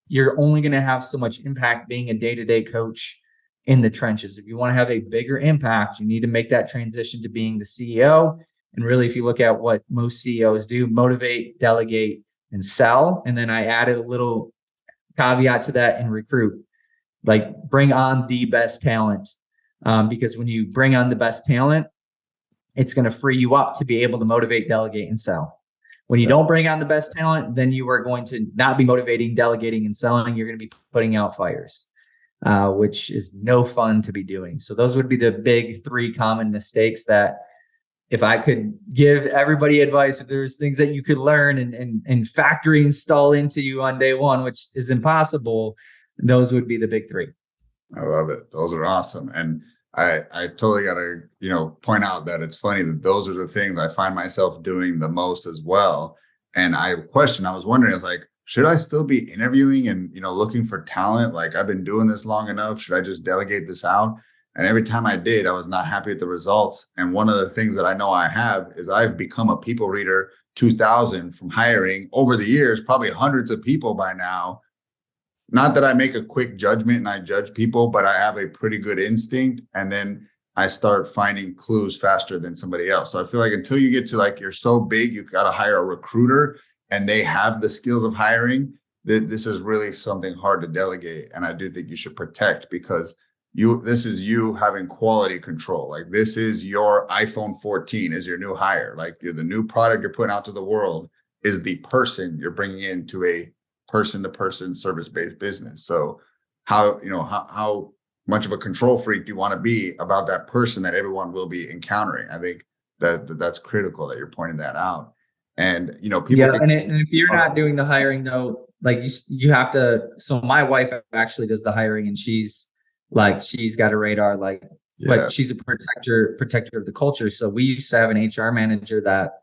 you're only going to have so much impact being a day-to-day coach in the trenches. If you want to have a bigger impact, you need to make that transition to being the CEO. And really, if you look at what most CEOs do, motivate, delegate, and sell. And then I added a little caveat to that and recruit, like bring on the best talent. Because when you bring on the best talent, it's going to free you up to be able to motivate, delegate, and sell. When you don't bring on the best talent, then you are going to not be motivating, delegating, and selling. You're going to be putting out fires, which is no fun to be doing. So those would be the big 3 common mistakes that if I could give everybody advice, if there's things that you could learn and factory install into you on day one, which is impossible, those would be the big 3. I love it. Those are awesome. And I totally got to, point out that it's funny that those are the things I find myself doing the most as well. And I was wondering, should I still be interviewing and, looking for talent? Like, I've been doing this long enough. Should I just delegate this out? And every time I did, I was not happy with the results. And one of the things that I know I have is I've become a people reader 2000 from hiring over the years, probably hundreds of people by now. Not that I make a quick judgment and I judge people, but I have a pretty good instinct. And then I start finding clues faster than somebody else. So I feel like until you get to you're so big, you've got to hire a recruiter and they have the skills of hiring, that this is really something hard to delegate. And I do think you should protect, because this is you having quality control. Like, this is your iPhone 14 is your new hire. Like, you're the new product you're putting out to the world is the person you're bringing into a person-to-person service-based business. So how much of a control freak do you want to be about that person that everyone will be encountering? I think that's critical that you're pointing that out. And, people. Yeah. And if you're not doing the hiring though, like you have to, so my wife actually does the hiring, and she's got a radar, but she's a protector of the culture. So we used to have an HR manager that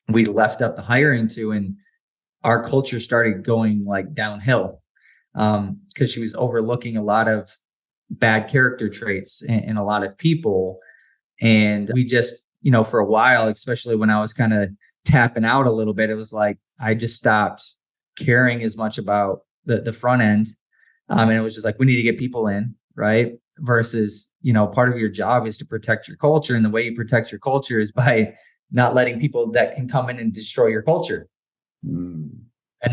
we left up the hiring to, and our culture started going downhill because she was overlooking a lot of bad character traits in a lot of people. And we just, for a while, especially when I was kind of tapping out a little bit, it was like I just stopped caring as much about the front end. And it was just we need to get people in, right? Versus, part of your job is to protect your culture. And the way you protect your culture is by not letting people that can come in and destroy your culture. And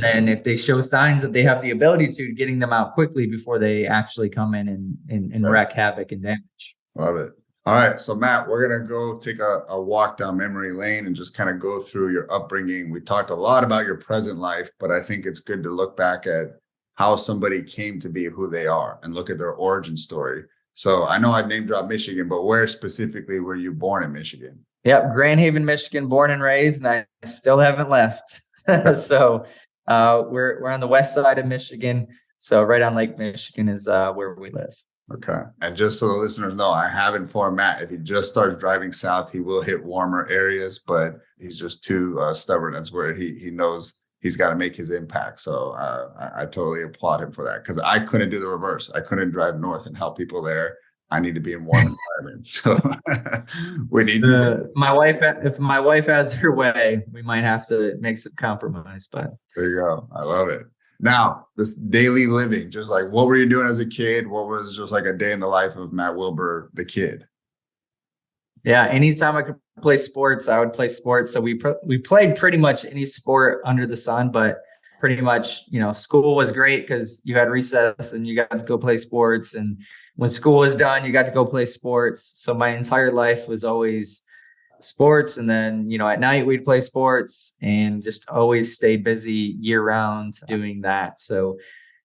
then if they show signs that they have the ability to, getting them out quickly before they actually come in and wreak havoc and damage. Love it. All right. So Matt, we're going to go take a walk down memory lane and just kind of go through your upbringing. We talked a lot about your present life, but I think it's good to look back at how somebody came to be who they are and look at their origin story. So I know I name dropped Michigan, but where specifically were you born in Michigan? Yep. Grand Haven, Michigan, born and raised, and I still haven't left. So we're on the west side of Michigan. So right on Lake Michigan is where we live. Okay. And just so the listeners know, I have informed Matt, if he just starts driving south, he will hit warmer areas, but he's just too stubborn. That's where he knows he's got to make his impact. So I totally applaud him for that, because I couldn't do the reverse. I couldn't drive north and help people there. I need to be in warm environments. So we need if my wife has her way, we might have to make some compromise, but there you go. I love it. Now, this daily living, just what were you doing as a kid? What was just a day in the life of Matt Wilbur, the kid? Yeah. Anytime I could play sports, I would play sports. So we played pretty much any sport under the sun, but pretty much, school was great because you had recess and you got to go play sports. And when school was done, you got to go play sports. So my entire life was always sports. And then, at night we'd play sports and just always stay busy year round doing that. So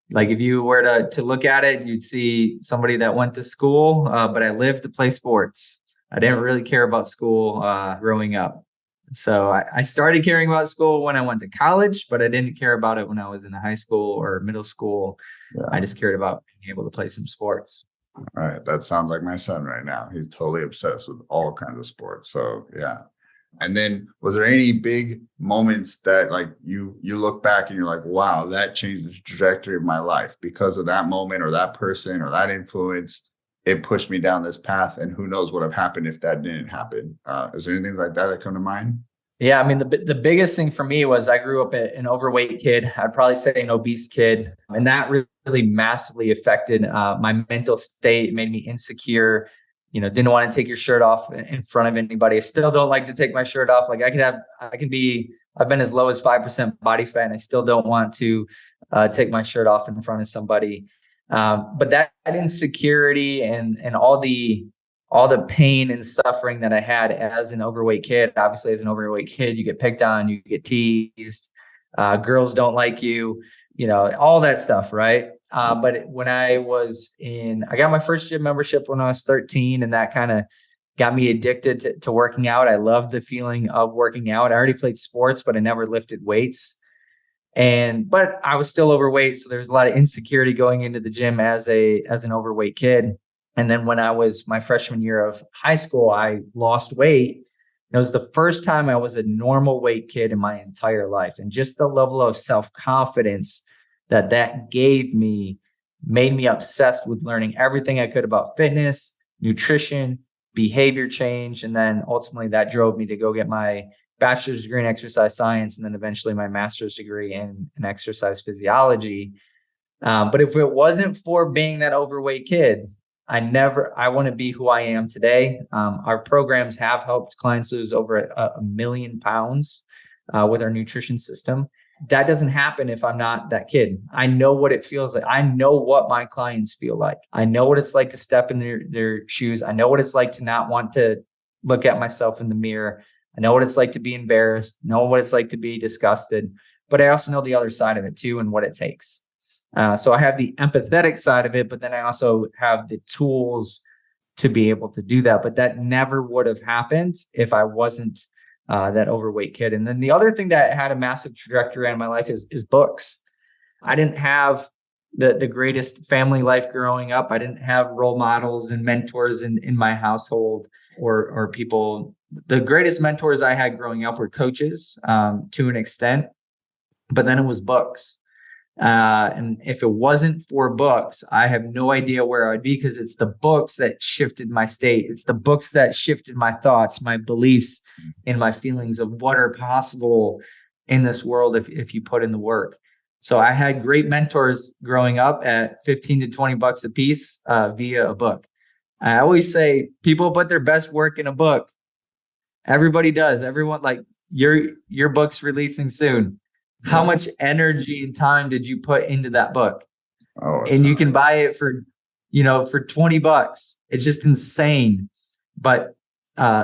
if you were to look at it, you'd see somebody that went to school, but I lived to play sports. I didn't really care about school growing up. So I started caring about school when I went to college, but I didn't care about it when I was in high school or middle school. Yeah. I just cared about being able to play some sports. All right. That sounds like my son right now. He's totally obsessed with all kinds of sports. So yeah. And then was there any big moments that you look back and you're like, wow, that changed the trajectory of my life because of that moment or that person or that influence? It pushed me down this path, and who knows what would have happened if that didn't happen. Is there anything like that come to mind? Yeah, I mean, the biggest thing for me was I grew up an overweight kid. I'd probably say an obese kid. And that really massively affected my mental state, made me insecure, didn't want to take your shirt off in front of anybody. I still don't like to take my shirt off. Like I've been as low as 5% body fat, and I still don't want to take my shirt off in front of somebody. But that insecurity and all the pain and suffering that I had as an overweight kid. Obviously, as an overweight kid, you get picked on, you get teased, girls don't like you, all that stuff, right? But when I got my first gym membership when I was 13, and that kind of got me addicted to working out. I loved the feeling of working out. I already played sports, but I never lifted weights. But I was still overweight. So there's a lot of insecurity going into the gym as an overweight kid. And then when I was my freshman year of high school, I lost weight. It was the first time I was a normal weight kid in my entire life. And just the level of self-confidence that gave me made me obsessed with learning everything I could about fitness, nutrition, behavior change. And then ultimately that drove me to go get my bachelor's degree in exercise science, and then eventually my master's degree in exercise physiology. But if it wasn't for being that overweight kid, I want to be who I am today. Our programs have helped clients lose over a million pounds with our nutrition system. That doesn't happen if I'm not that kid. I know what it feels like. I know what my clients feel like. I know what it's like to step in their shoes. I know what it's like to not want to look at myself in the mirror. I know what it's like to be embarrassed, know what it's like to be disgusted, but I also know the other side of it too and what it takes. So I have the empathetic side of it, but then I also have the tools to be able to do that. But that never would have happened if I wasn't that overweight kid. And then the other thing that had a massive trajectory in my life is books. I didn't have the greatest family life growing up. I didn't have role models and mentors in my household or people. The greatest mentors I had growing up were coaches to an extent, but then it was books. And if it wasn't for books, I have no idea where I'd be, because it's the books that shifted my state. It's the books that shifted my thoughts, my beliefs, and my feelings of what are possible in this world if you put in the work. So I had great mentors growing up at 15 to 20 bucks a piece via a book. I always say people put their best work in a book. Everybody does. Everyone, like your book's releasing soon. How much energy and time did you put into that book? And you can buy it for 20 bucks. It's just insane. But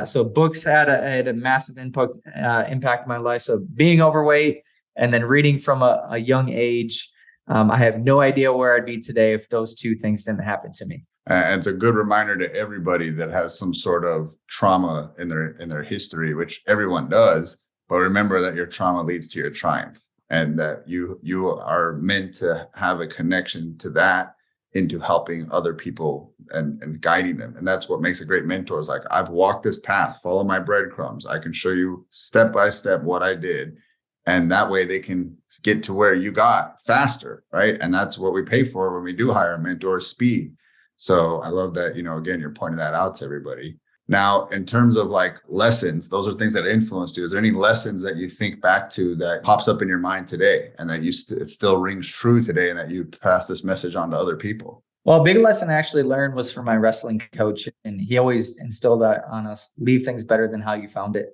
so books had a massive impact in my life. So being overweight and then reading from a young age, I have no idea where I'd be today if those two things didn't happen to me. And it's a good reminder to everybody that has some sort of trauma in their history, which everyone does. But remember that your trauma leads to your triumph, and that you are meant to have a connection to that into helping other people and guiding them. And that's what makes a great mentor. Is like, I've walked this path, follow my breadcrumbs. I can show you step by step what I did. And that way they can get to where you got faster, right? And that's what we pay for when we do hire a mentor, speed. So I love that, again, you're pointing that out to everybody. Now, in terms of like lessons, those are things that influenced you. Is there any lessons that you think back to that pops up in your mind today and that it still rings true today, and that you pass this message on to other people? Well, a big lesson I actually learned was from my wrestling coach, and he always instilled that on us: leave things better than how you found it.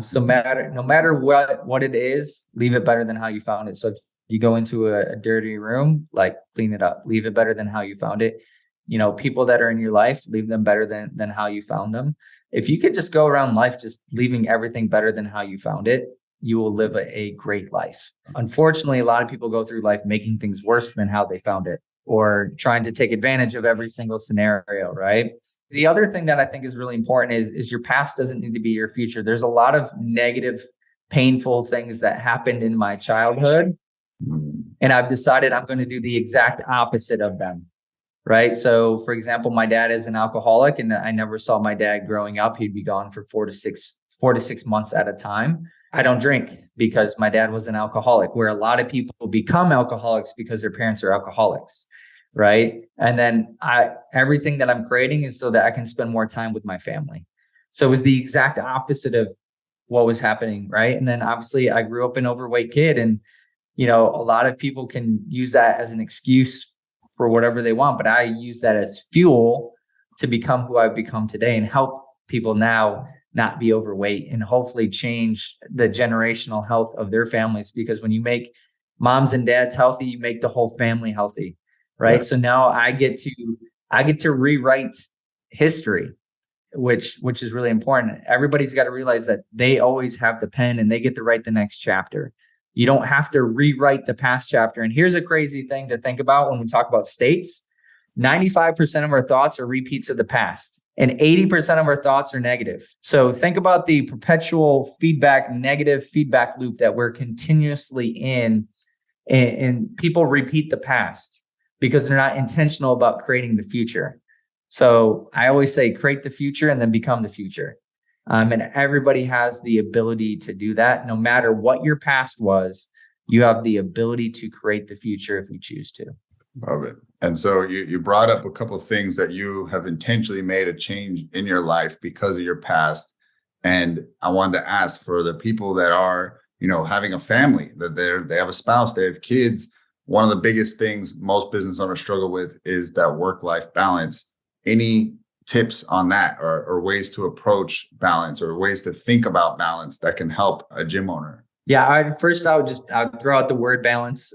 So no matter what it is, leave it better than how you found it. So if you go into a dirty room, like, clean it up, leave it better than how you found it. People that are in your life, leave them better than how you found them. If you could just go around life just leaving everything better than how you found it, you will live a great life. Unfortunately, a lot of people go through life making things worse than how they found it, or trying to take advantage of every single scenario, right? The other thing that I think is really important is your past doesn't need to be your future. There's a lot of negative, painful things that happened in my childhood, and I've decided I'm going to do the exact opposite of them. Right. So, for example, my dad is an alcoholic, and I never saw my dad growing up. He'd be gone for 4 to 6 months at a time. I don't drink because my dad was an alcoholic, where a lot of people become alcoholics because their parents are alcoholics. Right. And then everything that I'm creating is so that I can spend more time with my family. So it was the exact opposite of what was happening, right? And then obviously I grew up an overweight kid, and a lot of people can use that as an excuse for whatever they want, but I use that as fuel to become who I've become today and help people now not be overweight and hopefully change the generational health of their families. Because when you make moms and dads healthy, you make the whole family healthy, right? Yeah. So now I get to rewrite history, which is really important. Everybody's got to realize that they always have the pen and they get to write the next chapter. You don't have to rewrite the past chapter. And here's a crazy thing to think about when we talk about states. 95% of our thoughts are repeats of the past, and 80% of our thoughts are negative. So think about the perpetual negative feedback loop that we're continuously in, and people repeat the past because they're not intentional about creating the future. So I always say, create the future and then become the future. And everybody has the ability to do that. No matter what your past was, you have the ability to create the future if you choose to. Love it. And so you brought up a couple of things that you have intentionally made a change in your life because of your past. And I wanted to ask, for the people that are, having a family, that they have a spouse, they have kids. One of the biggest things most business owners struggle with is that work-life balance. Any tips on that, or ways to approach balance, or ways to think about balance that can help a gym owner? Yeah, I would throw out the word balance,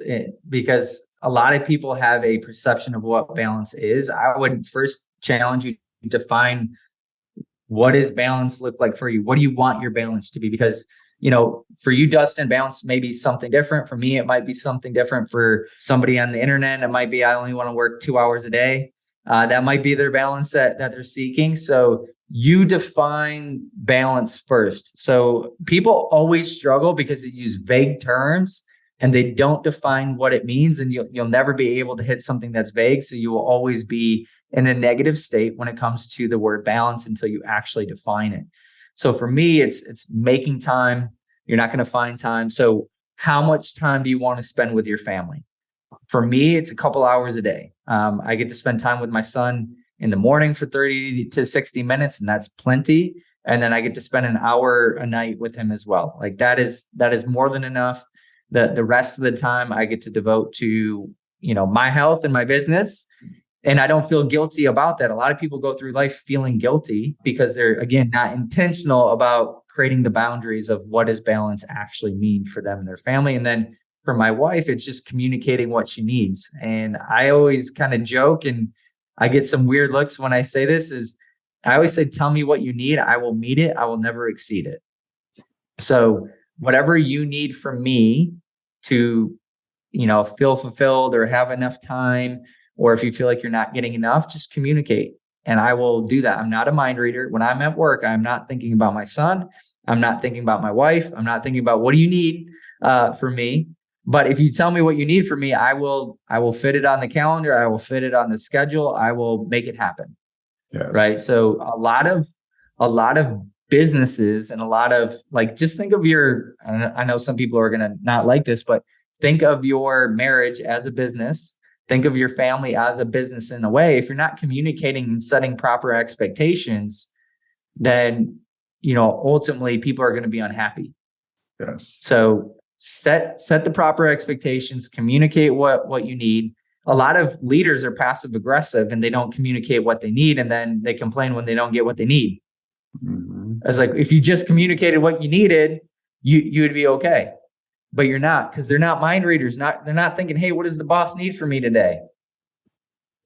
because a lot of people have a perception of what balance is. I would first challenge you to define, what does balance look like for you? What do you want your balance to be? Because, for you, Dustin, balance may be something different. For me, it might be something different. For somebody on the internet, it might be, I only want to work 2 hours a day. That might be their balance that they're seeking. So you define balance first. So people always struggle because they use vague terms and they don't define what it means, and you'll never be able to hit something that's vague. So you will always be in a negative state when it comes to the word balance until you actually define it. So for me, it's making time. You're not going to find time. So how much time do you want to spend with your family? For me, it's a couple hours a day. I get to spend time with my son in the morning for 30 to 60 minutes, and that's plenty. And then I get to spend an hour a night with him as well. Like that is more than enough. The rest of the time I get to devote to, my health and my business. And I don't feel guilty about that. A lot of people go through life feeling guilty because they're, again, not intentional about creating the boundaries of what does balance actually mean for them and their family. And then for my wife, it's just communicating what she needs. And I always kind of joke, and I get some weird looks when I say this, is I always say, tell me what you need. I will meet it. I will never exceed it. So whatever you need from me to, feel fulfilled or have enough time, or if you feel like you're not getting enough, just communicate. And I will do that. I'm not a mind reader. When I'm at work, I'm not thinking about my son. I'm not thinking about my wife. I'm not thinking about, what do you need for me? But if you tell me what you need from me, I will fit it on the calendar. I will fit it on the schedule. I will make it happen. Yes. Right. So a lot of businesses, and a lot of, like, just think of I know some people are going to not like this, but think of your marriage as a business. Think of your family as a business in a way. If you're not communicating and setting proper expectations, then, ultimately people are going to be unhappy. Yes. So set the proper expectations, communicate what you need. A lot of leaders are passive aggressive and they don't communicate what they need, and then they complain when they don't get what they need. Mm-hmm. It's like, if you just communicated what you needed, you would be okay. But you're not, because they're not mind readers. They're not thinking, hey, what does the boss need from me today?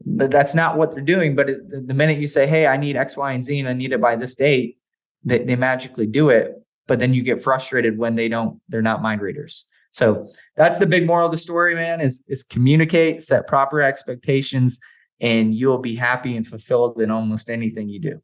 But that's not what they're doing. But the minute you say, hey, I need X, Y, and Z, and I need it by this date, they magically do it. But then you get frustrated when they're not mind readers. So that's the big moral of the story, man, is communicate, set proper expectations, and you'll be happy and fulfilled in almost anything you do.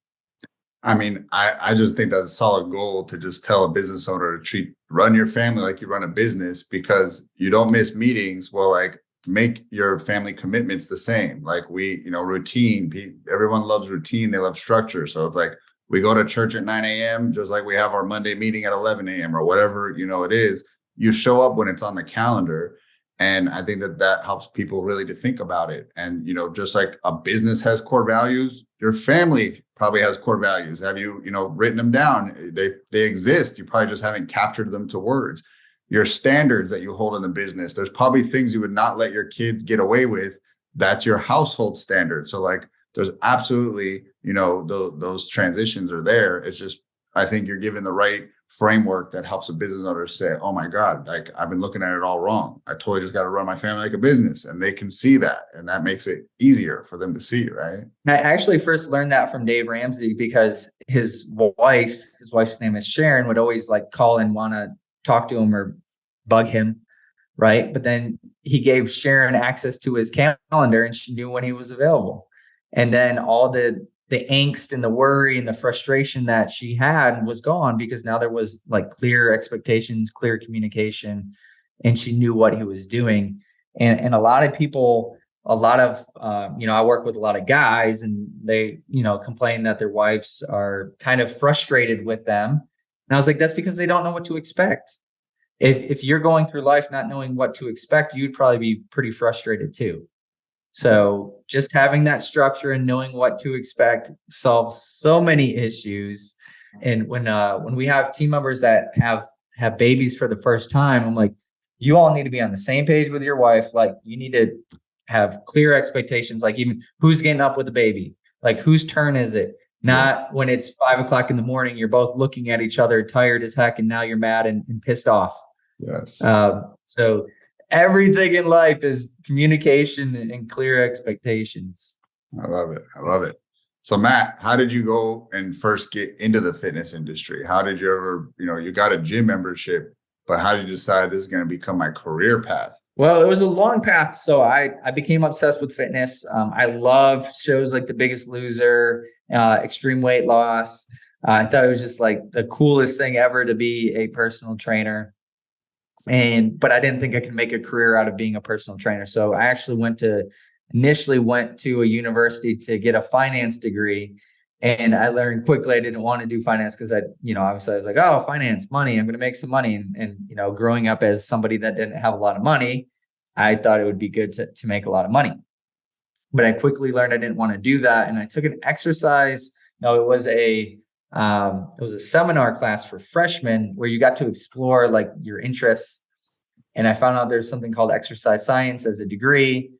I mean, I just think that's a solid goal, to just tell a business owner to run your family like you run a business, because you don't miss meetings. Well, like, make your family commitments the same. Like routine. Everyone loves routine. They love structure. So it's like, we go to church at 9 a.m., just like we have our Monday meeting at 11 a.m. or whatever, it is. You show up when it's on the calendar. And I think that helps people really to think about it. And, just like a business has core values, your family probably has core values? Have you, written them down? They exist. You probably just haven't captured them to words. Your standards that you hold in the business, there's probably things you would not let your kids get away with. That's your household standard. So like, there's absolutely, those transitions are there. It's just, I think you're given the right framework that helps a business owner say, oh my God, like I've been looking at it all wrong. I totally just got to run my family like a business, and they can see that. And that makes it easier for them to see, right? I actually first learned that from Dave Ramsey, because his wife's name is Sharon, would always like call and want to talk to him or bug him. Right. But then he gave Sharon access to his calendar, and she knew when he was available. And then all the angst and the worry and the frustration that she had was gone, because now there was like clear expectations, clear communication, and she knew what he was doing. And a lot of people, I work with a lot of guys, and they, complain that their wives are kind of frustrated with them. And I was like, that's because they don't know what to expect. If you're going through life not knowing what to expect, you'd probably be pretty frustrated too. So just having that structure and knowing what to expect solves so many issues. And when we have team members that have babies for the first time, I'm like, you all need to be on the same page with your wife. Like, you need to have clear expectations, like even who's getting up with the baby, like whose turn is it? Not when it's 5 o'clock in the morning, you're both looking at each other, tired as heck, and now you're mad and pissed off. Yes. So everything in life is communication and clear expectations. I love it. So Matt, how did you go and first get into the fitness industry? How did you ever, you got a gym membership, but how did you decide this is going to become my career path? Well, it was a long path. So I became obsessed with fitness. I love shows like The Biggest Loser, Extreme Weight Loss. I thought it was just like the coolest thing ever to be a personal trainer. But I didn't think I could make a career out of being a personal trainer. So I actually initially went to a university to get a finance degree. And I learned quickly I didn't want to do finance, because obviously I was like, oh, finance, money, I'm going to make some money. And growing up as somebody that didn't have a lot of money, I thought it would be good to make a lot of money. But I quickly learned I didn't want to do that. And I took an exercise. It was a seminar class for freshmen where you got to explore like your interests. And I found out there's something called exercise science as a degree.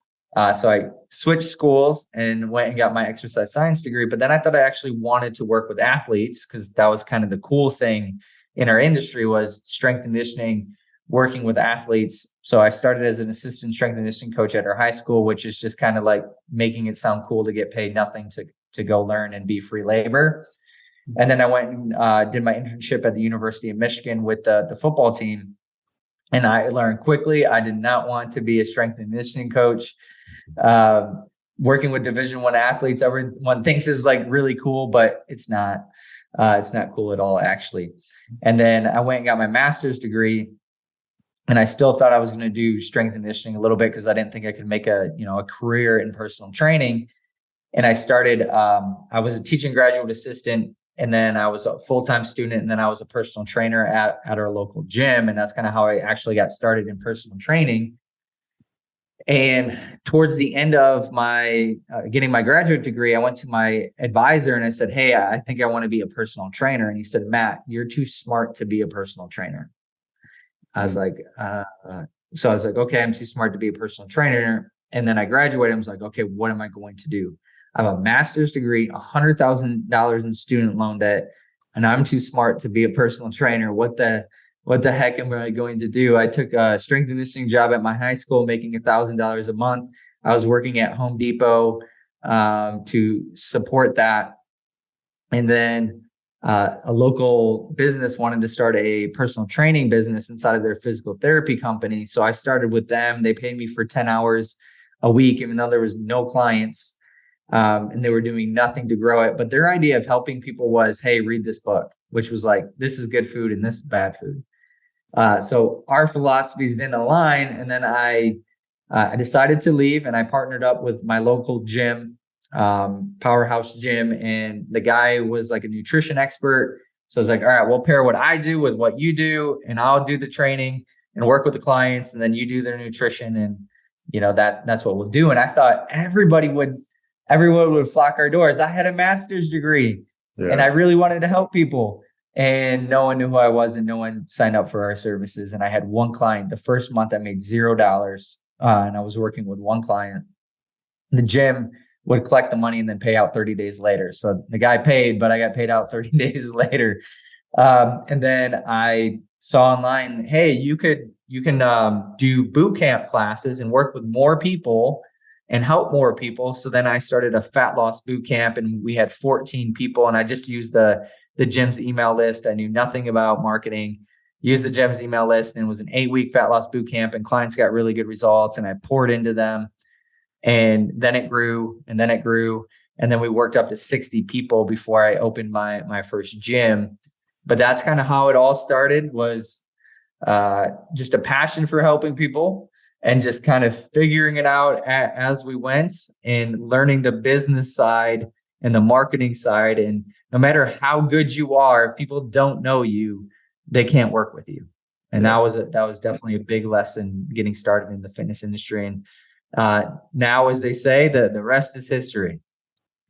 So I switched schools and went and got my exercise science degree. But then I thought I actually wanted to work with athletes, because that was kind of the cool thing in our industry, was strength and conditioning, working with athletes. So I started as an assistant strength and conditioning coach at our high school, which is just kind of like making it sound cool to get paid nothing to go learn and be free labor. And then I went and did my internship at the University of Michigan with the football team. And I learned quickly I did not want to be a strength and conditioning coach. Working with Division I athletes, everyone thinks is like really cool, but it's not. It's not cool at all, actually. And then I went and got my master's degree, and I still thought I was going to do strength and conditioning a little bit, because I didn't think I could make a career in personal training. And I started. I was a teaching graduate assistant, and then I was a full-time student, and then I was a personal trainer at our local gym. And that's kind of how I actually got started in personal training. And towards the end of my getting my graduate degree, I went to my advisor and I said, hey, I think I want to be a personal trainer. And he said, Matt, you're too smart to be a personal trainer. I was like, okay, I'm too smart to be a personal trainer. And then I graduated. I was like, okay, what am I going to do? I have a master's degree, $100,000 in student loan debt, and I'm too smart to be a personal trainer. What the heck am I going to do? I took a strength and conditioning job at my high school, making $1,000 a month. I was working at Home Depot to support that. And then a local business wanted to start a personal training business inside of their physical therapy company. So I started with them. They paid me for 10 hours a week, even though there was no clients. And they were doing nothing to grow it. But their idea of helping people was, hey, read this book, which was like, this is good food and this is bad food. So our philosophies didn't align. And then I decided to leave, and I partnered up with my local gym, Powerhouse Gym. And the guy was like a nutrition expert. So I was like, all right, we'll pair what I do with what you do, and I'll do the training and work with the clients, and then you do their nutrition. And, that's what we'll do. And I thought everybody would everyone would flock our doors. I had a master's degree and I really wanted to help people. And no one knew who I was and no one signed up for our services. And I had one client. The first month I made $0. And I was working with one client. The gym would collect the money and then pay out 30 days later. So the guy paid, but I got paid out 30 days later. And then I saw online, hey, you can do boot camp classes and work with more people and help more people. So then I started a fat loss boot camp and we had 14 people, and I just used the gym's email list. I knew nothing about marketing, used the gym's email list, and it was an 8-week fat loss boot camp, and clients got really good results, and I poured into them. And then it grew and then it grew. And then we worked up to 60 people before I opened my first gym. But that's kind of how it all started, was just a passion for helping people and just kind of figuring it out as we went and learning the business side and the marketing side. And no matter how good you are, if people don't know you, they can't work with you. And that was definitely a big lesson getting started in the fitness industry. And now, as they say, the rest is history.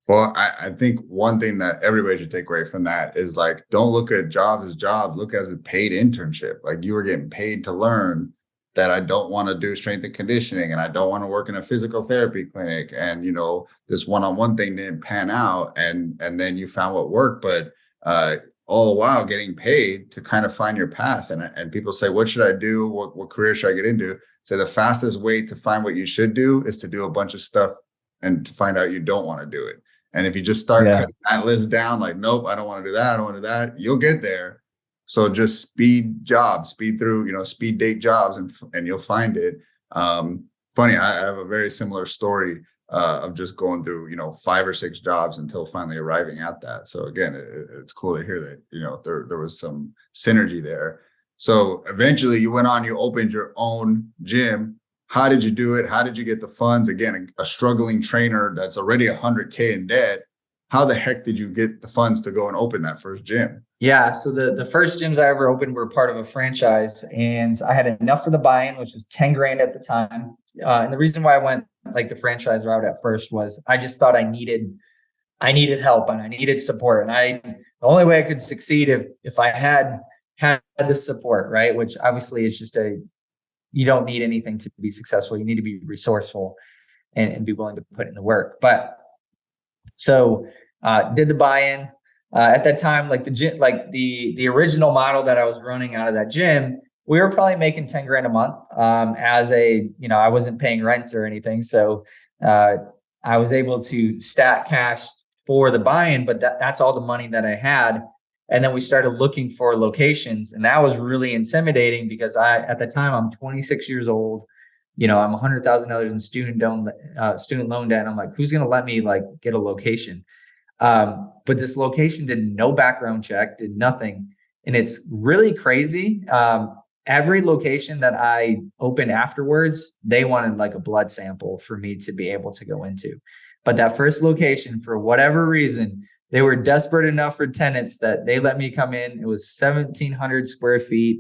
Well, I think one thing that everybody should take away from that is, like, don't look at jobs as jobs, look as a paid internship. Like, you were getting paid to learn that I don't want to do strength and conditioning, and I don't want to work in a physical therapy clinic. And, this one-on-one thing didn't pan out, and then you found what worked, but all the while getting paid to kind of find your path. And people say, what should I do? What career should I get into? So the fastest way to find what you should do is to do a bunch of stuff and to find out you don't want to do it. And if you just start cutting that list down, like, nope, I don't want to do that, I don't want to do that, you'll get there. So just speed through, speed date jobs, and you'll find it. Funny, I have a very similar story of just going through, 5 or 6 jobs until finally arriving at that. So again, it's cool to hear that, there was some synergy there. So eventually you opened your own gym. How did you do it? How did you get the funds? Again, a struggling trainer that's already $100K in debt. How the heck did you get the funds to go and open that first gym? Yeah. So the first gyms I ever opened were part of a franchise, and I had enough for the buy-in, which was 10 grand at the time. And the reason why I went like the franchise route at first was I just thought I needed help and I needed support. And the only way I could succeed if I had the support, right? Which obviously is just you don't need anything to be successful. You need to be resourceful and be willing to put in the work. But so did the buy-in. At that time, like the gym, like the original model that I was running out of that gym, we were probably making 10 grand a month. I wasn't paying rent or anything. So I was able to stack cash for the buy-in, but that's all the money that I had. And then we started looking for locations, and that was really intimidating because at the time, I'm 26 years old. I'm $100,000 in student loan debt. And I'm like, who's going to let me get a location? But this location did no background check, did nothing. And it's really crazy. Every location that I opened afterwards, they wanted a blood sample for me to be able to go into. But that first location, for whatever reason, they were desperate enough for tenants that they let me come in. It was 1,700 square feet.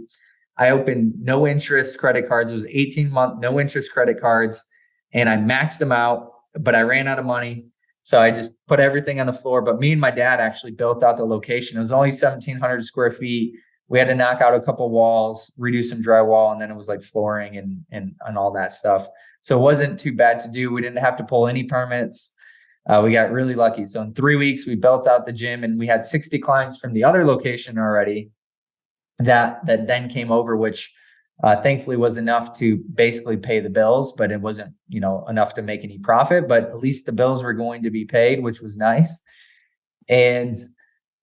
I opened no interest credit cards. It was 18-month, no interest credit cards. And I maxed them out, but I ran out of money. So I just put everything on the floor. But me and my dad actually built out the location. It was only 1,700 square feet. We had to knock out a couple walls, redo some drywall, and then it was flooring and all that stuff. So it wasn't too bad to do. We didn't have to pull any permits. We got really lucky. So in 3 weeks, we built out the gym, and we had 60 clients from the other location already that then came over, which thankfully was enough to basically pay the bills, but it wasn't, enough to make any profit, but at least the bills were going to be paid, which was nice. And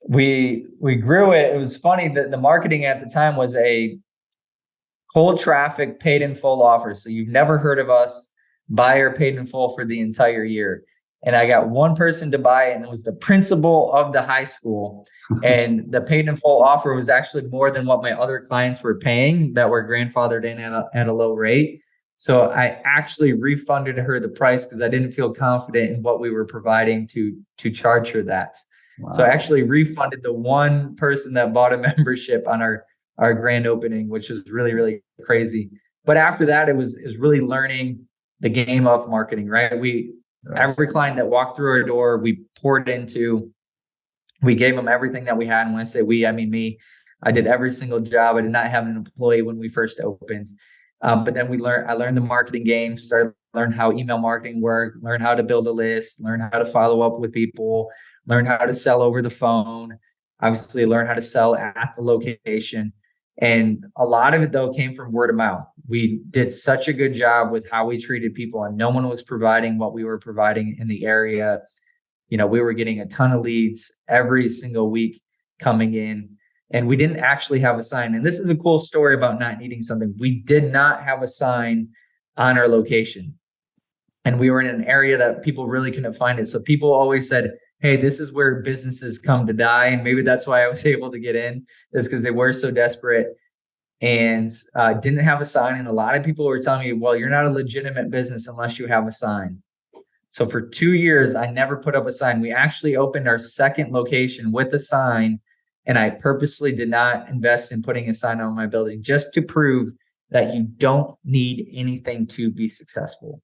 we grew it. It was funny that the marketing at the time was a cold traffic paid in full offer. So you've never heard of us, buyer paid in full for the entire year. And I got one person to buy it, and it was the principal of the high school. And the paid in full offer was actually more than what my other clients were paying that were grandfathered in at a low rate. So I actually refunded her the price because I didn't feel confident in what we were providing to charge her that. Wow. So I actually refunded the one person that bought a membership on our grand opening, which was really, really crazy. But after that, it was really learning the game of marketing, right? Every client that walked through our door, we poured into. We gave them everything that we had. And when I say we, I mean me. I did every single job. I did not have an employee when we first opened. But then I learned the marketing game, started learn how email marketing worked, learn how to build a list, learn how to follow up with people, learn how to sell over the phone, obviously learn how to sell at the location. And a lot of it though came from word of mouth. We did such a good job with how we treated people, and no one was providing what we were providing in the area. We were getting a ton of leads every single week coming in, and we didn't actually have a sign. And this is a cool story about not needing something. We did not have a sign on our location, and we were in an area that people really couldn't find it. So people always said, hey, this is where businesses come to die. And maybe that's why I was able to get in, is because they were so desperate and didn't have a sign. And a lot of people were telling me, well, you're not a legitimate business unless you have a sign. So for 2 years, I never put up a sign. We actually opened our second location with a sign, and I purposely did not invest in putting a sign on my building just to prove that you don't need anything to be successful.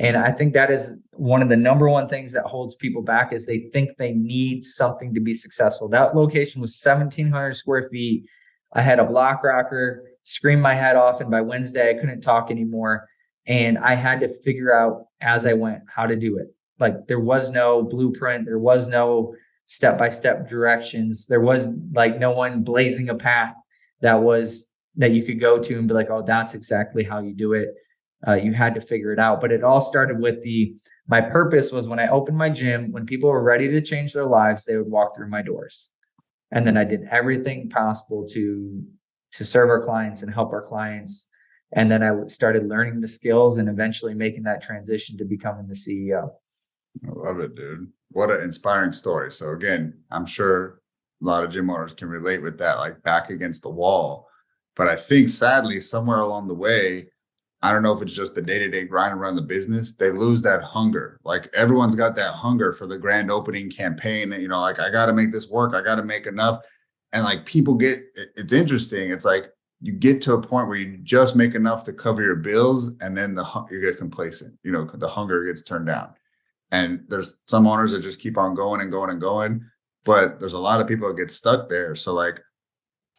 And I think that is one of the number one things that holds people back, is they think they need something to be successful. That location was 1,700 square feet. I had a block rocker, screamed my head off, and by Wednesday, I couldn't talk anymore. And I had to figure out as I went how to do it. Like, there was no blueprint. There was no step-by-step directions. There was like no one blazing a path that you could go to and be like, oh, that's exactly how you do it. You had to figure it out. But it all started with my purpose was, when I opened my gym, when people were ready to change their lives, they would walk through my doors. And then I did everything possible to serve our clients and help our clients. And then I started learning the skills and eventually making that transition to becoming the CEO. I love it, dude. What an inspiring story. So again, I'm sure a lot of gym owners can relate with that, like back against the wall. But I think sadly, somewhere along the way, I don't know if it's just the day-to-day grind around the business, they lose that hunger. Like, everyone's got that hunger for the grand opening campaign. Like, I got to make this work. I got to make enough. And like, people it's interesting. It's like, you get to a point where you just make enough to cover your bills, and then you get complacent. The hunger gets turned down. And there's some owners that just keep on going and going and going, but there's a lot of people that get stuck there. So like,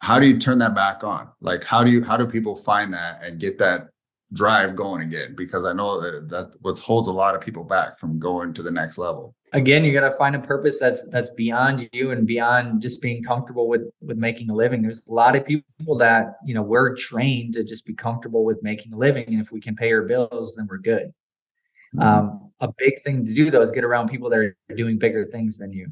how do you turn that back on? Like, how do people find that and get that drive going again? Because I know that what holds a lot of people back from going to the next level. Again, you got to find a purpose that's beyond you and beyond just being comfortable with making a living. There's a lot of people that, we're trained to just be comfortable with making a living. And if we can pay our bills, then we're good. A big thing to do though is get around people that are doing bigger things than you.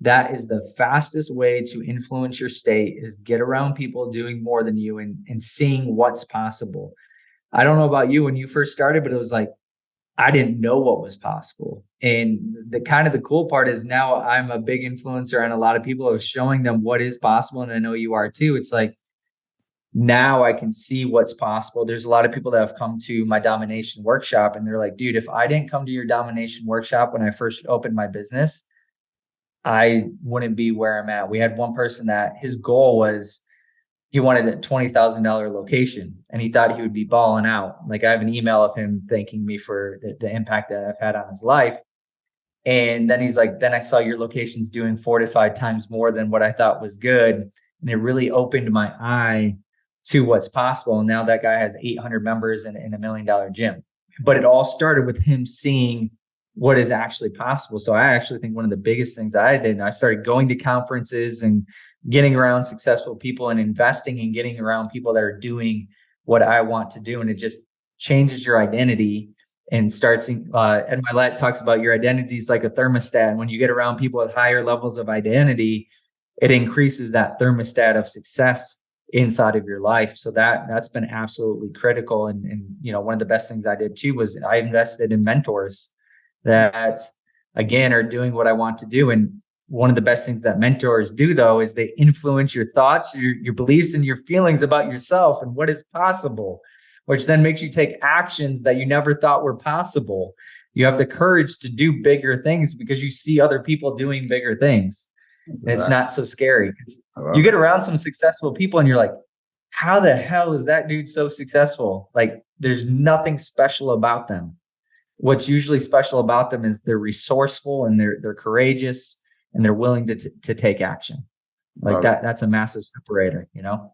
That is the fastest way to influence your state, is get around people doing more than you and seeing what's possible. I don't know about you when you first started, but it was like, I didn't know what was possible. And the cool part is now I'm a big influencer on a lot of people, of showing them what is possible. And I know you are too. It's like, now I can see what's possible. There's a lot of people that have come to my domination workshop, and they're like, dude, if I didn't come to your domination workshop when I first opened my business, I wouldn't be where I'm at. We had one person that his goal was, he wanted a $20,000 location, and he thought he would be balling out. Like, I have an email of him thanking me for the impact that I've had on his life. And then he's like, then I saw your location's doing 4 to 5 times more than what I thought was good. And it really opened my eye to what's possible. And now that guy has 800 members in $1 million gym. But it all started with him seeing what is actually possible. So I actually think one of the biggest things that I did, I started going to conferences and getting around successful people and investing and getting around people that are doing what I want to do. And it just changes your identity and starts, Ed Milet talks about your identity is like a thermostat. And when you get around people with higher levels of identity, it increases that thermostat of success inside of your life. So that's been absolutely critical. And one of the best things I did too was I invested in mentors that, again, are doing what I want to do. And one of the best things that mentors do though, is they influence your thoughts, your beliefs, and your feelings about yourself and what is possible, which then makes you take actions that you never thought were possible. You have the courage to do bigger things because you see other people doing bigger things. And it's not so scary. You get around some successful people and you're like, how the hell is that dude so successful? Like, there's nothing special about them. what's usually special about them is they're resourceful and they're courageous and they're willing to take action. Like that's a massive separator, you know?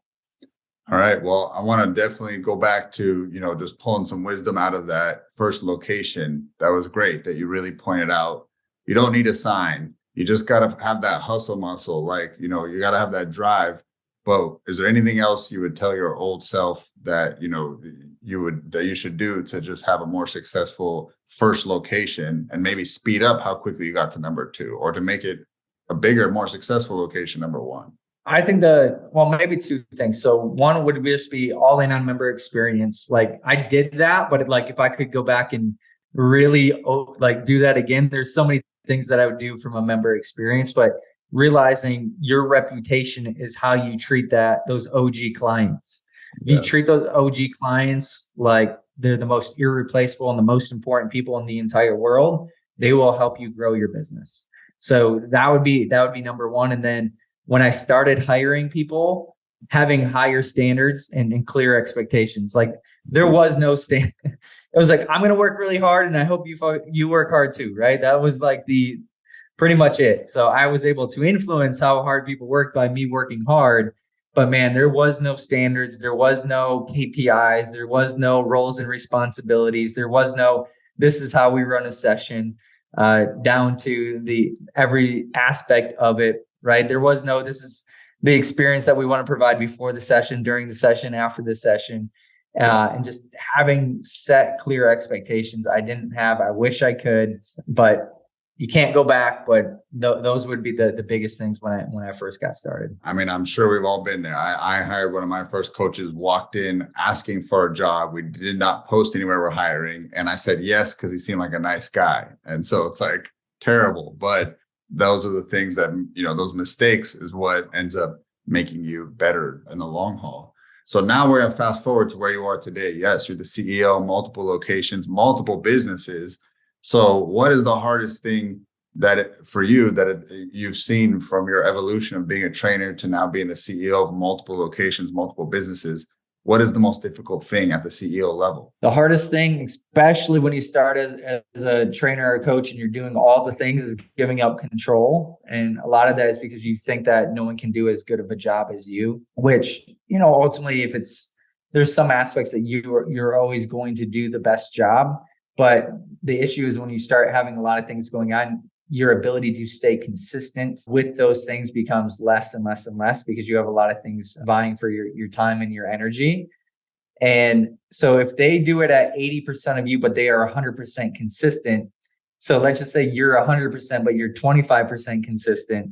All right. Well, I want to definitely go back to, just pulling some wisdom out of that first location. That was great that you really pointed out. You don't need a sign. You just got to have that hustle muscle. Like, you got to have that drive. But is there anything else you would tell your old self that, you should do to just have a more successful first location and maybe speed up how quickly you got to number 2, or to make it a bigger, more successful location, number 1? I think maybe 2 things. So one would just be all in on member experience. Like I did that, but if I could go back and really do that again, there's so many things that I would do from a member experience, but realizing your reputation is how you treat those OG clients. If you treat those OG clients like they're the most irreplaceable and the most important people in the entire world, they will help you grow your business. So that would be number 1. And then when I started hiring people, having higher standards and clear expectations. Like there was no standard. It was like, I'm going to work really hard and I hope you work hard too, right? That was like pretty much it. So I was able to influence how hard people worked by me working hard. But man, there was no standards. There was no KPIs. There was no roles and responsibilities. There was no, this is how we run a session, down to every aspect of it. Right. There was no, this is the experience that we want to provide before the session, during the session, after the session, and just having set clear expectations. I didn't have, I wish I could, but you can't go back. But those would be the biggest things when I first got started. I mean, I'm sure we've all been there. I hired one of my first coaches, walked in asking for a job. We did not post anywhere we're hiring. And I said yes, because he seemed like a nice guy. And so it's like terrible, but those are the things that, those mistakes is what ends up making you better in the long haul. So now we're going to fast forward to where you are today. Yes, you're the CEO, multiple locations, multiple businesses. So what is the hardest thing for you that you've seen from your evolution of being a trainer to now being the CEO of multiple locations, multiple businesses? What is the most difficult thing at the CEO level? The hardest thing, especially when you start as a trainer or a coach and you're doing all the things, is giving up control. And a lot of that is because you think that no one can do as good of a job as you, which, ultimately, there's some aspects that you're always going to do the best job. But the issue is when you start having a lot of things going on, your ability to stay consistent with those things becomes less and less and less, because you have a lot of things vying for your time and your energy. And so if they do it at 80% of you, but they are 100% consistent. So let's just say you're 100%, but you're 25% consistent,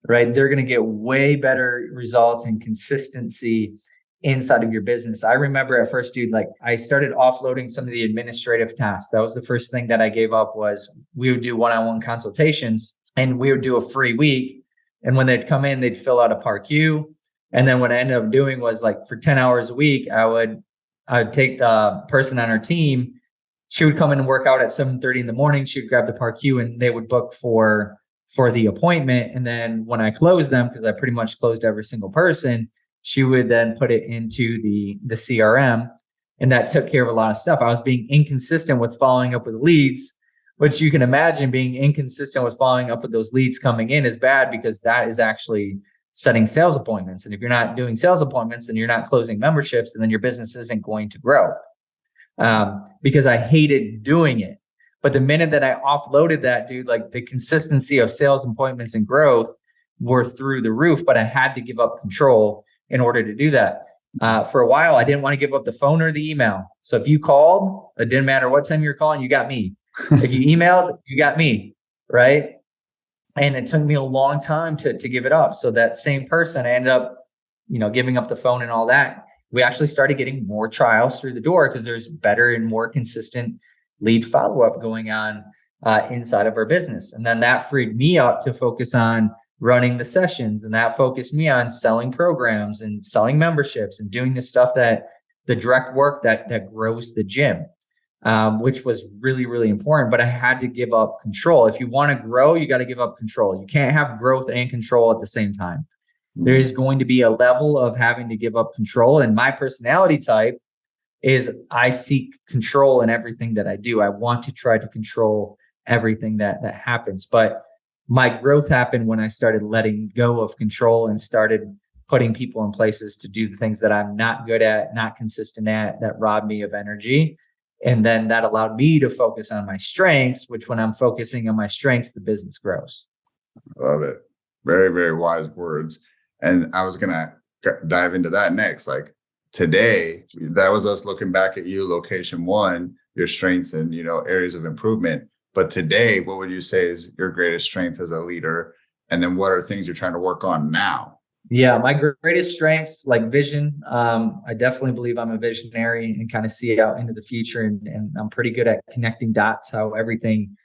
right? They're going to get way better results and consistency inside of your business. I remember at first, dude, I started offloading some of the administrative tasks. That was the first thing that I gave up. Was we would do one-on-one consultations and we would do a free week. And when they'd come in, they'd fill out a PAR-Q. And then what I ended up doing was for 10 hours a week, I'd take the person on our team. She would come in and work out at 7:30 in the morning. She would grab the PAR-Q and they would book for the appointment. And then when I closed them, because I pretty much closed every single person, she would then put it into the CRM, and that took care of a lot of stuff. I was being inconsistent with following up with leads, which you can imagine being inconsistent with following up with those leads coming in is bad, because that is actually setting sales appointments. And if you're not doing sales appointments, then you're not closing memberships, and then your business isn't going to grow. Because I hated doing it. But the minute that I offloaded that, dude, the consistency of sales appointments and growth were through the roof, but I had to give up control in order to do that. For a while, I didn't want to give up the phone or the email. So if you called, it didn't matter what time you're calling, you got me. If you emailed, you got me, right? And it took me a long time to give it up. So that same person, I ended up, giving up the phone and all that. We actually started getting more trials through the door because there's better and more consistent lead follow-up going on inside of our business. And then that freed me up to focus on running the sessions, and that focused me on selling programs and selling memberships and doing the stuff the direct work that grows the gym, which was really, really important. But I had to give up control. If you want to grow, you got to give up control. You can't have growth and control at the same time. There is going to be a level of having to give up control. And my personality type is I seek control in everything that I do. I want to try to control everything that happens. But my growth happened when I started letting go of control and started putting people in places to do the things that I'm not good at, not consistent at, that rob me of energy. And then that allowed me to focus on my strengths, which when I'm focusing on my strengths, the business grows. Love it. Very, very wise words. And I was going to dive into that next. Like today, that was us looking back at you, location one, your strengths and, areas of improvement. But today, what would you say is your greatest strength as a leader? And then what are things you're trying to work on now? Yeah, my greatest strengths, like vision. I definitely believe I'm a visionary and kind of see out into the future. And I'm pretty good at connecting dots, how everything,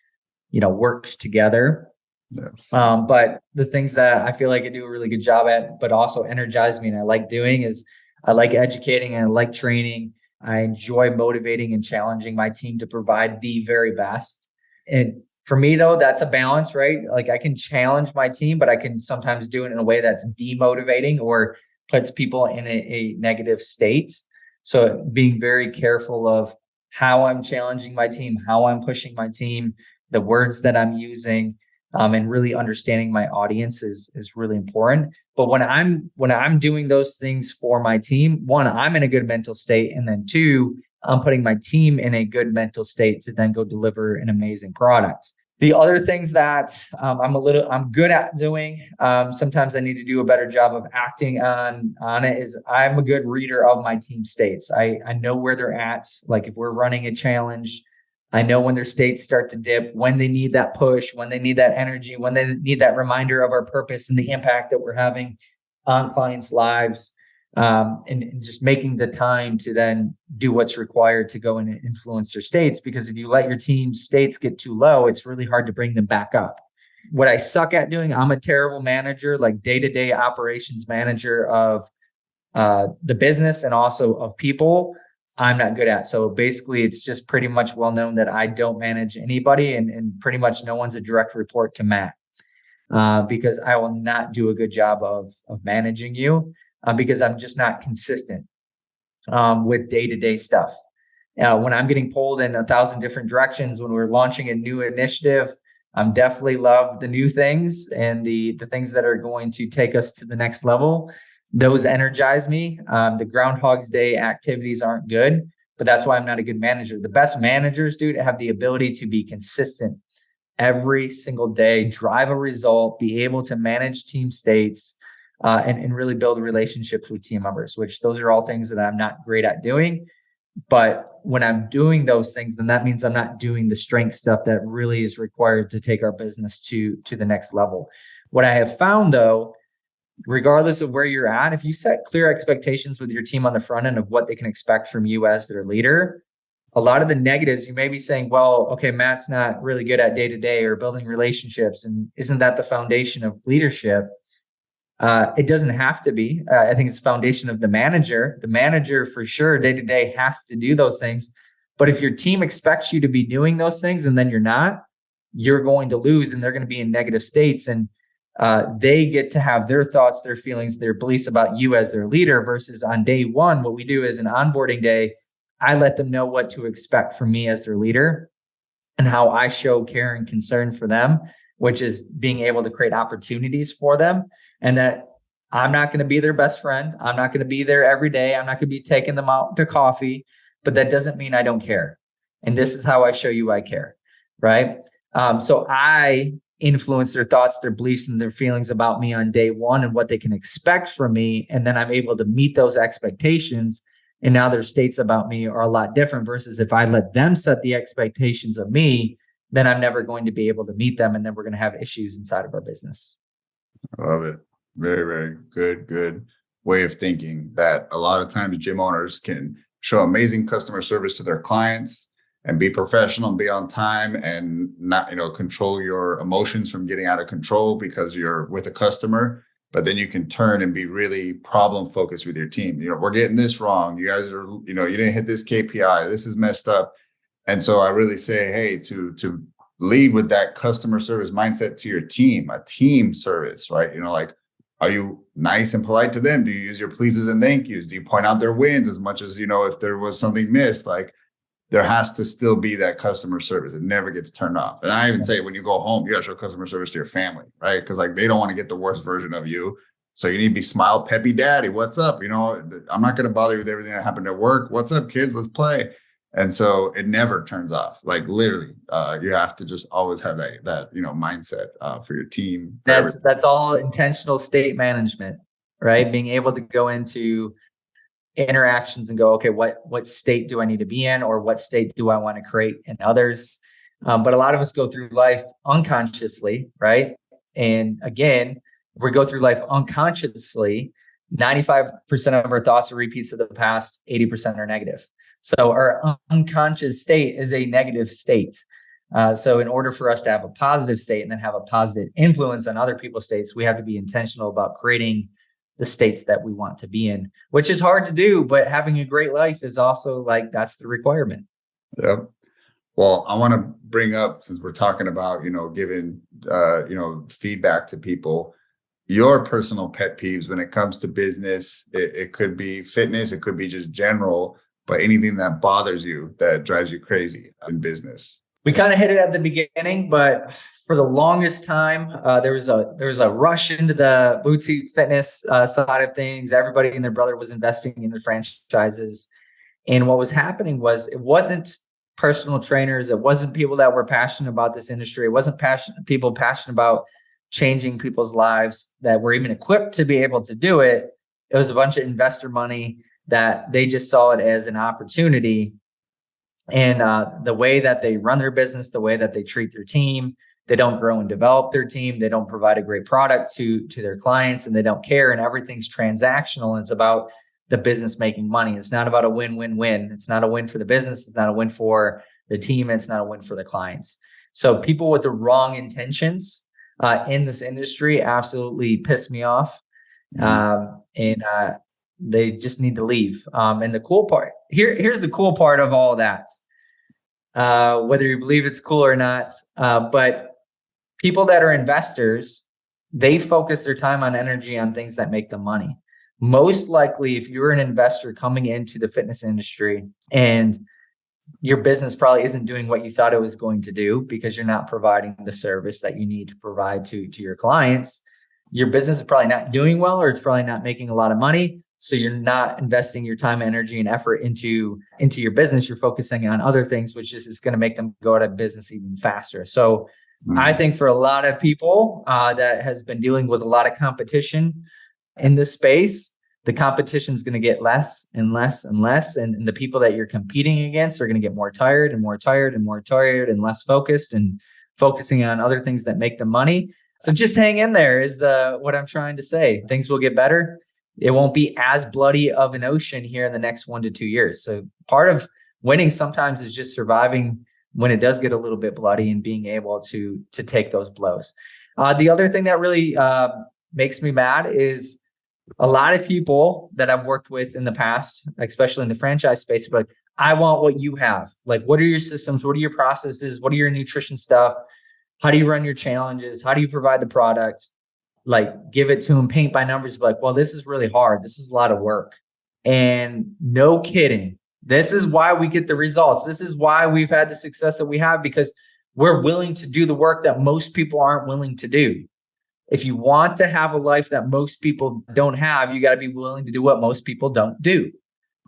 works together. Yes. But the things that I feel like I do a really good job at, but also energize me and I like doing is I like educating and I like training. I enjoy motivating and challenging my team to provide the very best. And for me, though, that's a balance, right? Like I can challenge my team, but I can sometimes do it in a way that's demotivating or puts people in a negative state. So being very careful of how I'm challenging my team, how I'm pushing my team, the words that I'm using, and really understanding my audience is really important. But when I'm doing those things for my team, one, I'm in a good mental state, and then two, I'm putting my team in a good mental state to then go deliver an amazing product. The other things that I'm good at doing, sometimes I need to do a better job of acting on it, is I'm a good reader of my team states. I know where they're at. Like if we're running a challenge, I know when their states start to dip, when they need that push, when they need that energy, when they need that reminder of our purpose and the impact that we're having on clients' lives. And just making the time to then do what's required to go and influence their states. Because if you let your team's states get too low, it's really hard to bring them back up. What I suck at doing, I'm a terrible manager, like day-to-day operations manager of the business and also of people. I'm not good at. So basically, it's just pretty much well known that I don't manage anybody, and pretty much no one's a direct report to Matt, because I will not do a good job of managing you. Because I'm just not consistent with day-to-day stuff. When I'm getting pulled in 1,000 different directions, when we're launching a new initiative, I'm definitely love the new things and the things that are going to take us to the next level. Those energize me. The Groundhog's Day activities aren't good, but that's why I'm not a good manager. The best managers, dude, have the ability to be consistent every single day, drive a result, be able to manage team states, and really build relationships with team members, which those are all things that I'm not great at doing. But when I'm doing those things, then that means I'm not doing the strength stuff that really is required to take our business to the next level. What I have found, though, regardless of where you're at, if you set clear expectations with your team on the front end of what they can expect from you as their leader, a lot of the negatives, you may be saying, well, okay, Matt's not really good at day-to-day or building relationships. And isn't that the foundation of leadership? It doesn't have to be. I think it's the foundation of the manager. The manager, for sure, day to day has to do those things. But if your team expects you to be doing those things and then you're not, you're going to lose and they're going to be in negative states. And they get to have their thoughts, their feelings, their beliefs about you as their leader, versus on day one, what we do is an onboarding day. I let them know what to expect from me as their leader and how I show care and concern for them, which is being able to create opportunities for them. And that I'm not going to be their best friend. I'm not going to be there every day. I'm not going to be taking them out to coffee, but that doesn't mean I don't care. And this is how I show you I care, right? So I influence their thoughts, their beliefs, and their feelings about me on day one and what they can expect from me. And then I'm able to meet those expectations. And now their states about me are a lot different versus if I let them set the expectations of me, then I'm never going to be able to meet them. And then we're going to have issues inside of our business. I love it. Very, very good way of thinking, that a lot of times gym owners can show amazing customer service to their clients and be professional and be on time and not, control your emotions from getting out of control because you're with a customer. But then you can turn and be really problem focused with your team. We're getting this wrong. You guys are, you didn't hit this KPI. This is messed up. And so I really say, hey, to lead with that customer service mindset to your team, a team service, right? Are you nice and polite to them? Do you use your pleases and thank yous? Do you point out their wins as much as, if there was something missed? Like, there has to still be that customer service. It never gets turned off. And I even say, when you go home, you got to show customer service to your family, right? Because like, they don't want to get the worst version of you. So you need to be smile, peppy daddy. What's up? I'm not going to bother you with everything that happened at work. What's up, kids? Let's play. And so it never turns off. Like, literally, you have to just always have that mindset for your team. That's all intentional state management, right? Being able to go into interactions and go, okay, what state do I need to be in, or what state do I want to create in others? But a lot of us go through life unconsciously, right? And again, if we go through life unconsciously, 95% of our thoughts are repeats of the past, 80% are negative. So our unconscious state is a negative state. So in order for us to have a positive state and then have a positive influence on other people's states, we have to be intentional about creating the states that we want to be in, which is hard to do, but having a great life is also like, that's the requirement. Yep. Well, I want to bring up, since we're talking about, giving, feedback to people, your personal pet peeves when it comes to business. It could be fitness, it could be just general, but anything that bothers you, that drives you crazy in business. We kind of hit it at the beginning, but for the longest time, there was a rush into the boutique fitness side of things. Everybody and their brother was investing in the franchises. And what was happening was, it wasn't personal trainers. It wasn't people that were passionate about this industry. It wasn't people passionate about changing people's lives that were even equipped to be able to do it. It was a bunch of investor money that they just saw it as an opportunity. And the way that they run their business, the way that they treat their team, they don't grow and develop their team. They don't provide a great product to their clients, and they don't care. And everything's transactional. And it's about the business making money. It's not about a win-win-win. It's not a win for the business. It's not a win for the team. It's not a win for the clients. So people with the wrong intentions in this industry absolutely piss me off. And they just need to leave. And the cool part, here's the cool part of all of that. Whether you believe it's cool or not, but people that are investors, they focus their time on energy on things that make them money. Most likely, if you're an investor coming into the fitness industry and your business probably isn't doing what you thought it was going to do because you're not providing the service that you need to provide to your clients, your business is probably not doing well, or it's probably not making a lot of money. So you're not investing your time, energy, and effort into your business. You're focusing on other things, which is going to make them go out of business even faster. So I think for a lot of people that has been dealing with a lot of competition in this space, the competition is going to get less and less and less. And the people that you're competing against are going to get more tired and more tired and more tired and less focused and focusing on other things that make them money. So just hang in there is what I'm trying to say. Things will get better. It won't be as bloody of an ocean here in the next 1 to 2 years. So part of winning sometimes is just surviving when it does get a little bit bloody and being able to take those blows. The other thing that really makes me mad is a lot of people that I've worked with in the past, especially in the franchise space, are like, I want what you have. Like, what are your systems? What are your processes? What are your nutrition stuff? How do you run your challenges? How do you provide the product? Like, give it to them, paint by numbers, like, well, this is really hard. This is a lot of work. And no kidding. This is why we get the results. This is why we've had the success that we have, because we're willing to do the work that most people aren't willing to do. If you want to have a life that most people don't have, you got to be willing to do what most people don't do.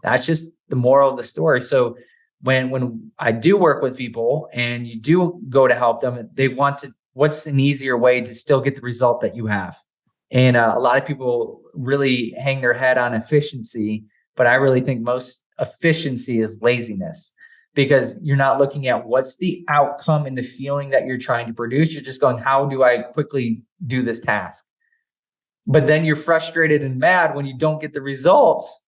That's just the moral of the story. So when I do work with people and you do go to help them, they want to, what's an easier way to still get the result that you have? And a lot of people really hang their head on efficiency, but I really think most efficiency is laziness, because you're not looking at what's the outcome and the feeling that you're trying to produce. You're just going, how do I quickly do this task? But then you're frustrated and mad when you don't get the results.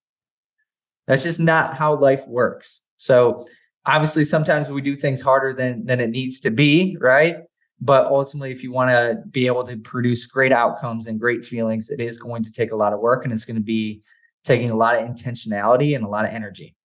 That's just not how life works. So obviously sometimes we do things harder than it needs to be, right? But ultimately, if you want to be able to produce great outcomes and great feelings, it is going to take a lot of work, and it's going to be taking a lot of intentionality and a lot of energy.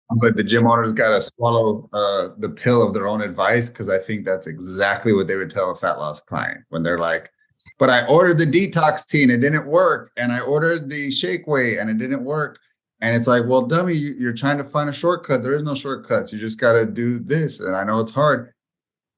I'm like, the gym owners got to swallow the pill of their own advice, because I think that's exactly what they would tell a fat loss client when they're like, but I ordered the detox tea and it didn't work. And I ordered the shake weight and it didn't work. And it's like, well, dummy, you're trying to find a shortcut. There is no shortcuts. You just got to do this. And I know it's hard.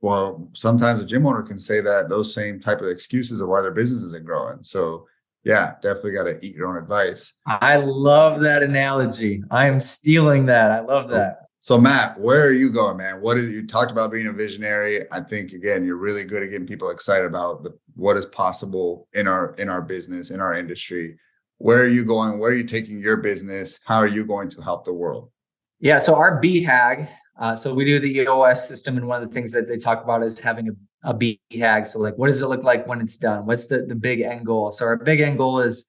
Well, sometimes a gym owner can say that those same type of excuses of why their business isn't growing. So yeah, definitely got to eat your own advice. I love that analogy. I am stealing that. I love that. So Matt, where are you going, man? You talked about being a visionary. I think, again, you're really good at getting people excited about what is possible in our business, in our industry. Where are you going? Where are you taking your business? How are you going to help the world? Yeah, so our BHAG, so we do the EOS system, and one of the things that they talk about is having a BHAG. So like, what does it look like when it's done? What's the big end goal? So our big end goal is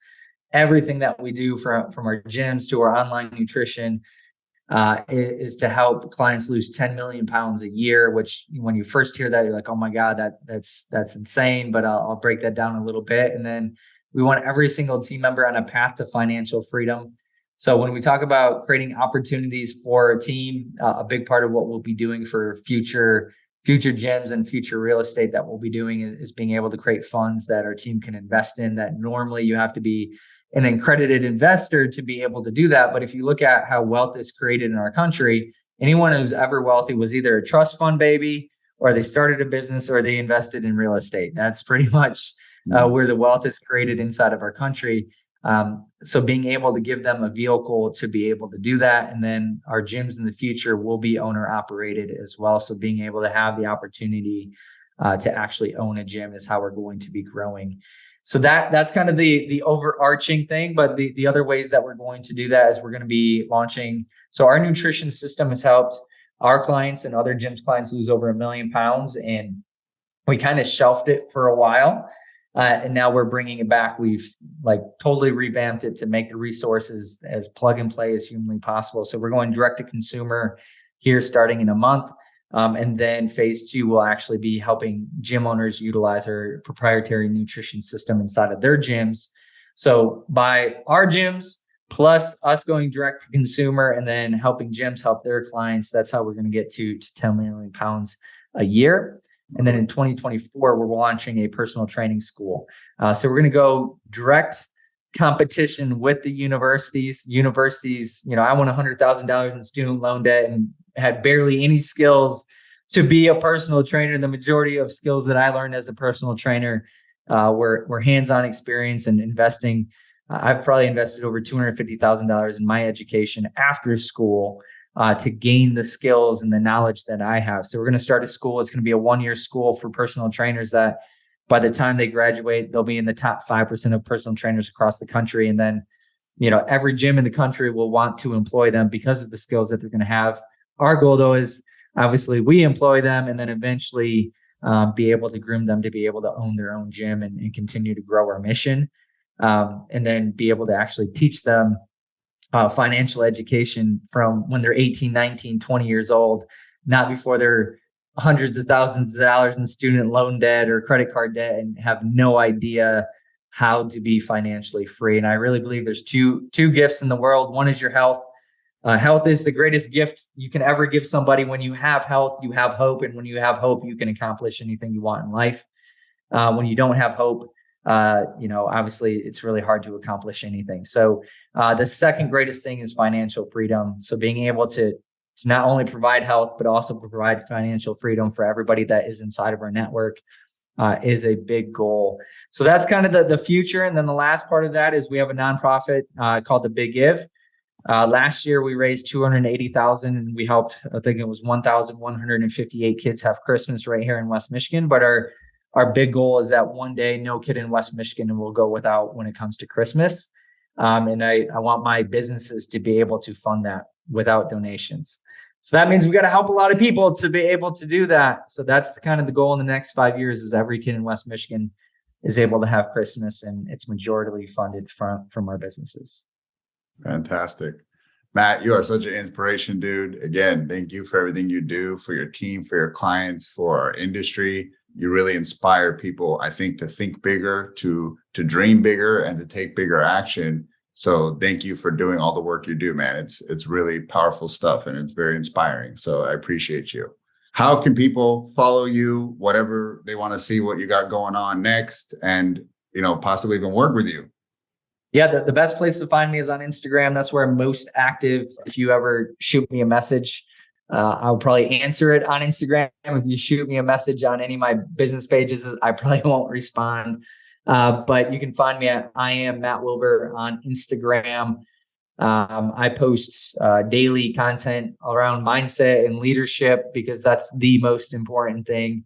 everything that we do from our gyms to our online nutrition is to help clients lose 10 million pounds a year, which when you first hear that, you're like, oh my God, that's insane. But I'll break that down a little bit. And then we want every single team member on a path to financial freedom. So when we talk about creating opportunities for a team, a big part of what we'll be doing for future gyms and future real estate that we'll be doing is being able to create funds that our team can invest in, that normally you have to be an accredited investor to be able to do that. But if you look at how wealth is created in our country, anyone who's ever wealthy was either a trust fund baby, or they started a business, or they invested in real estate. That's pretty much where the wealth is created inside of our country. So being able to give them a vehicle to be able to do that. And then our gyms in the future will be owner operated as well. So being able to have the opportunity to actually own a gym is how we're going to be growing. So that's kind of the overarching thing. But the other ways that we're going to do that is we're going to be launching. So our nutrition system has helped our clients and other gyms clients lose over 1 million pounds. And we kind of shelved it for a while. And now we're bringing it back. We've like totally revamped it to make the resources as plug and play as humanly possible. So we're going direct to consumer here starting in a month. And then phase 2 will actually be helping gym owners utilize our proprietary nutrition system inside of their gyms. So by our gyms plus us going direct to consumer and then helping gyms help their clients, that's how we're going to get to 10 million pounds a year. And then in 2024, we're launching a personal training school. So we're going to go direct competition with the universities. Universities, I won $100,000 in student loan debt and had barely any skills to be a personal trainer. The majority of skills that I learned as a personal trainer were hands-on experience and investing. I've probably invested over $250,000 in my education after school to gain the skills and the knowledge that I have. So we're going to start a school. It's going to be a 1-year school for personal trainers that by the time they graduate, they'll be in the top 5% of personal trainers across the country. And then, every gym in the country will want to employ them because of the skills that they're going to have. Our goal, though, is obviously we employ them and then eventually be able to groom them to be able to own their own gym and continue to grow our mission. And then be able to actually teach them financial education from when they're 18, 19, 20 years old, not before they're hundreds of thousands of dollars in student loan debt or credit card debt and have no idea how to be financially free. And I really believe there's two gifts in the world. One is your health. Health is the greatest gift you can ever give somebody. When you have health, you have hope. And when you have hope, you can accomplish anything you want in life. When you don't have hope, obviously it's really hard to accomplish anything. So the second greatest thing is financial freedom. So being able to not only provide health, but also provide financial freedom for everybody that is inside of our network is a big goal. So that's kind of the future. And then the last part of that is we have a nonprofit called The Big Give. Last year we raised $280,000 and we helped, I think it was 1,158 kids have Christmas right here in West Michigan. But our big goal is that one day no kid in West Michigan will go without when it comes to Christmas. And I want my businesses to be able to fund that without donations. So that means we got to help a lot of people to be able to do that. So that's kind of the goal in the next 5 years is every kid in West Michigan is able to have Christmas, and it's majorly funded from our businesses. Fantastic. Matt, you are such an inspiration, dude. Again, thank you for everything you do for your team, for your clients, for our industry. You really inspire people, I think, to think bigger, to dream bigger, and to take bigger action. So thank you for doing all the work you do, man. It's really powerful stuff and it's very inspiring. So I appreciate you. how can people follow you, whatever they want to see what you got going on next, and possibly even work with you? Yeah, the best place to find me is on Instagram. That's where I'm most active. If you ever shoot me a message, I'll probably answer it on Instagram. If you shoot me a message on any of my business pages, I probably won't respond. But you can find me at I am Matt Wilbur on Instagram. I post daily content around mindset and leadership because that's the most important thing.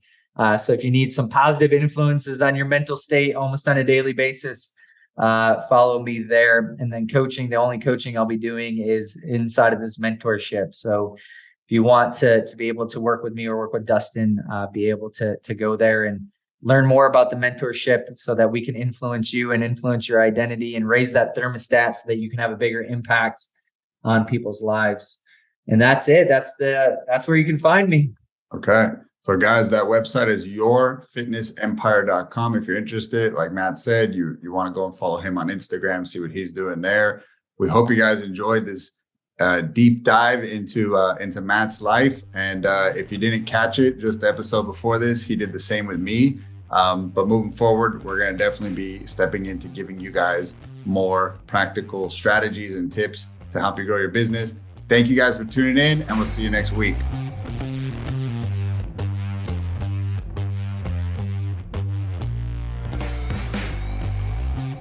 So if you need some positive influences on your mental state almost on a daily basis, follow me there. And then coaching, the only coaching I'll be doing is inside of this mentorship. So if you want to be able to work with me or work with Dustin, be able to go there and learn more about the mentorship so that we can influence you and influence your identity and raise that thermostat so that you can have a bigger impact on people's lives. And that's it. That's where you can find me. Okay. So guys, that website is yourfitnessempire.com. If you're interested, like Matt said, you want to go and follow him on Instagram, see what he's doing there. We hope you guys enjoyed this deep dive into Matt's life. And if you didn't catch it, just the episode before this, he did the same with me. But moving forward, we're going to definitely be stepping into giving you guys more practical strategies and tips to help you grow your business. Thank you guys for tuning in, and we'll see you next week.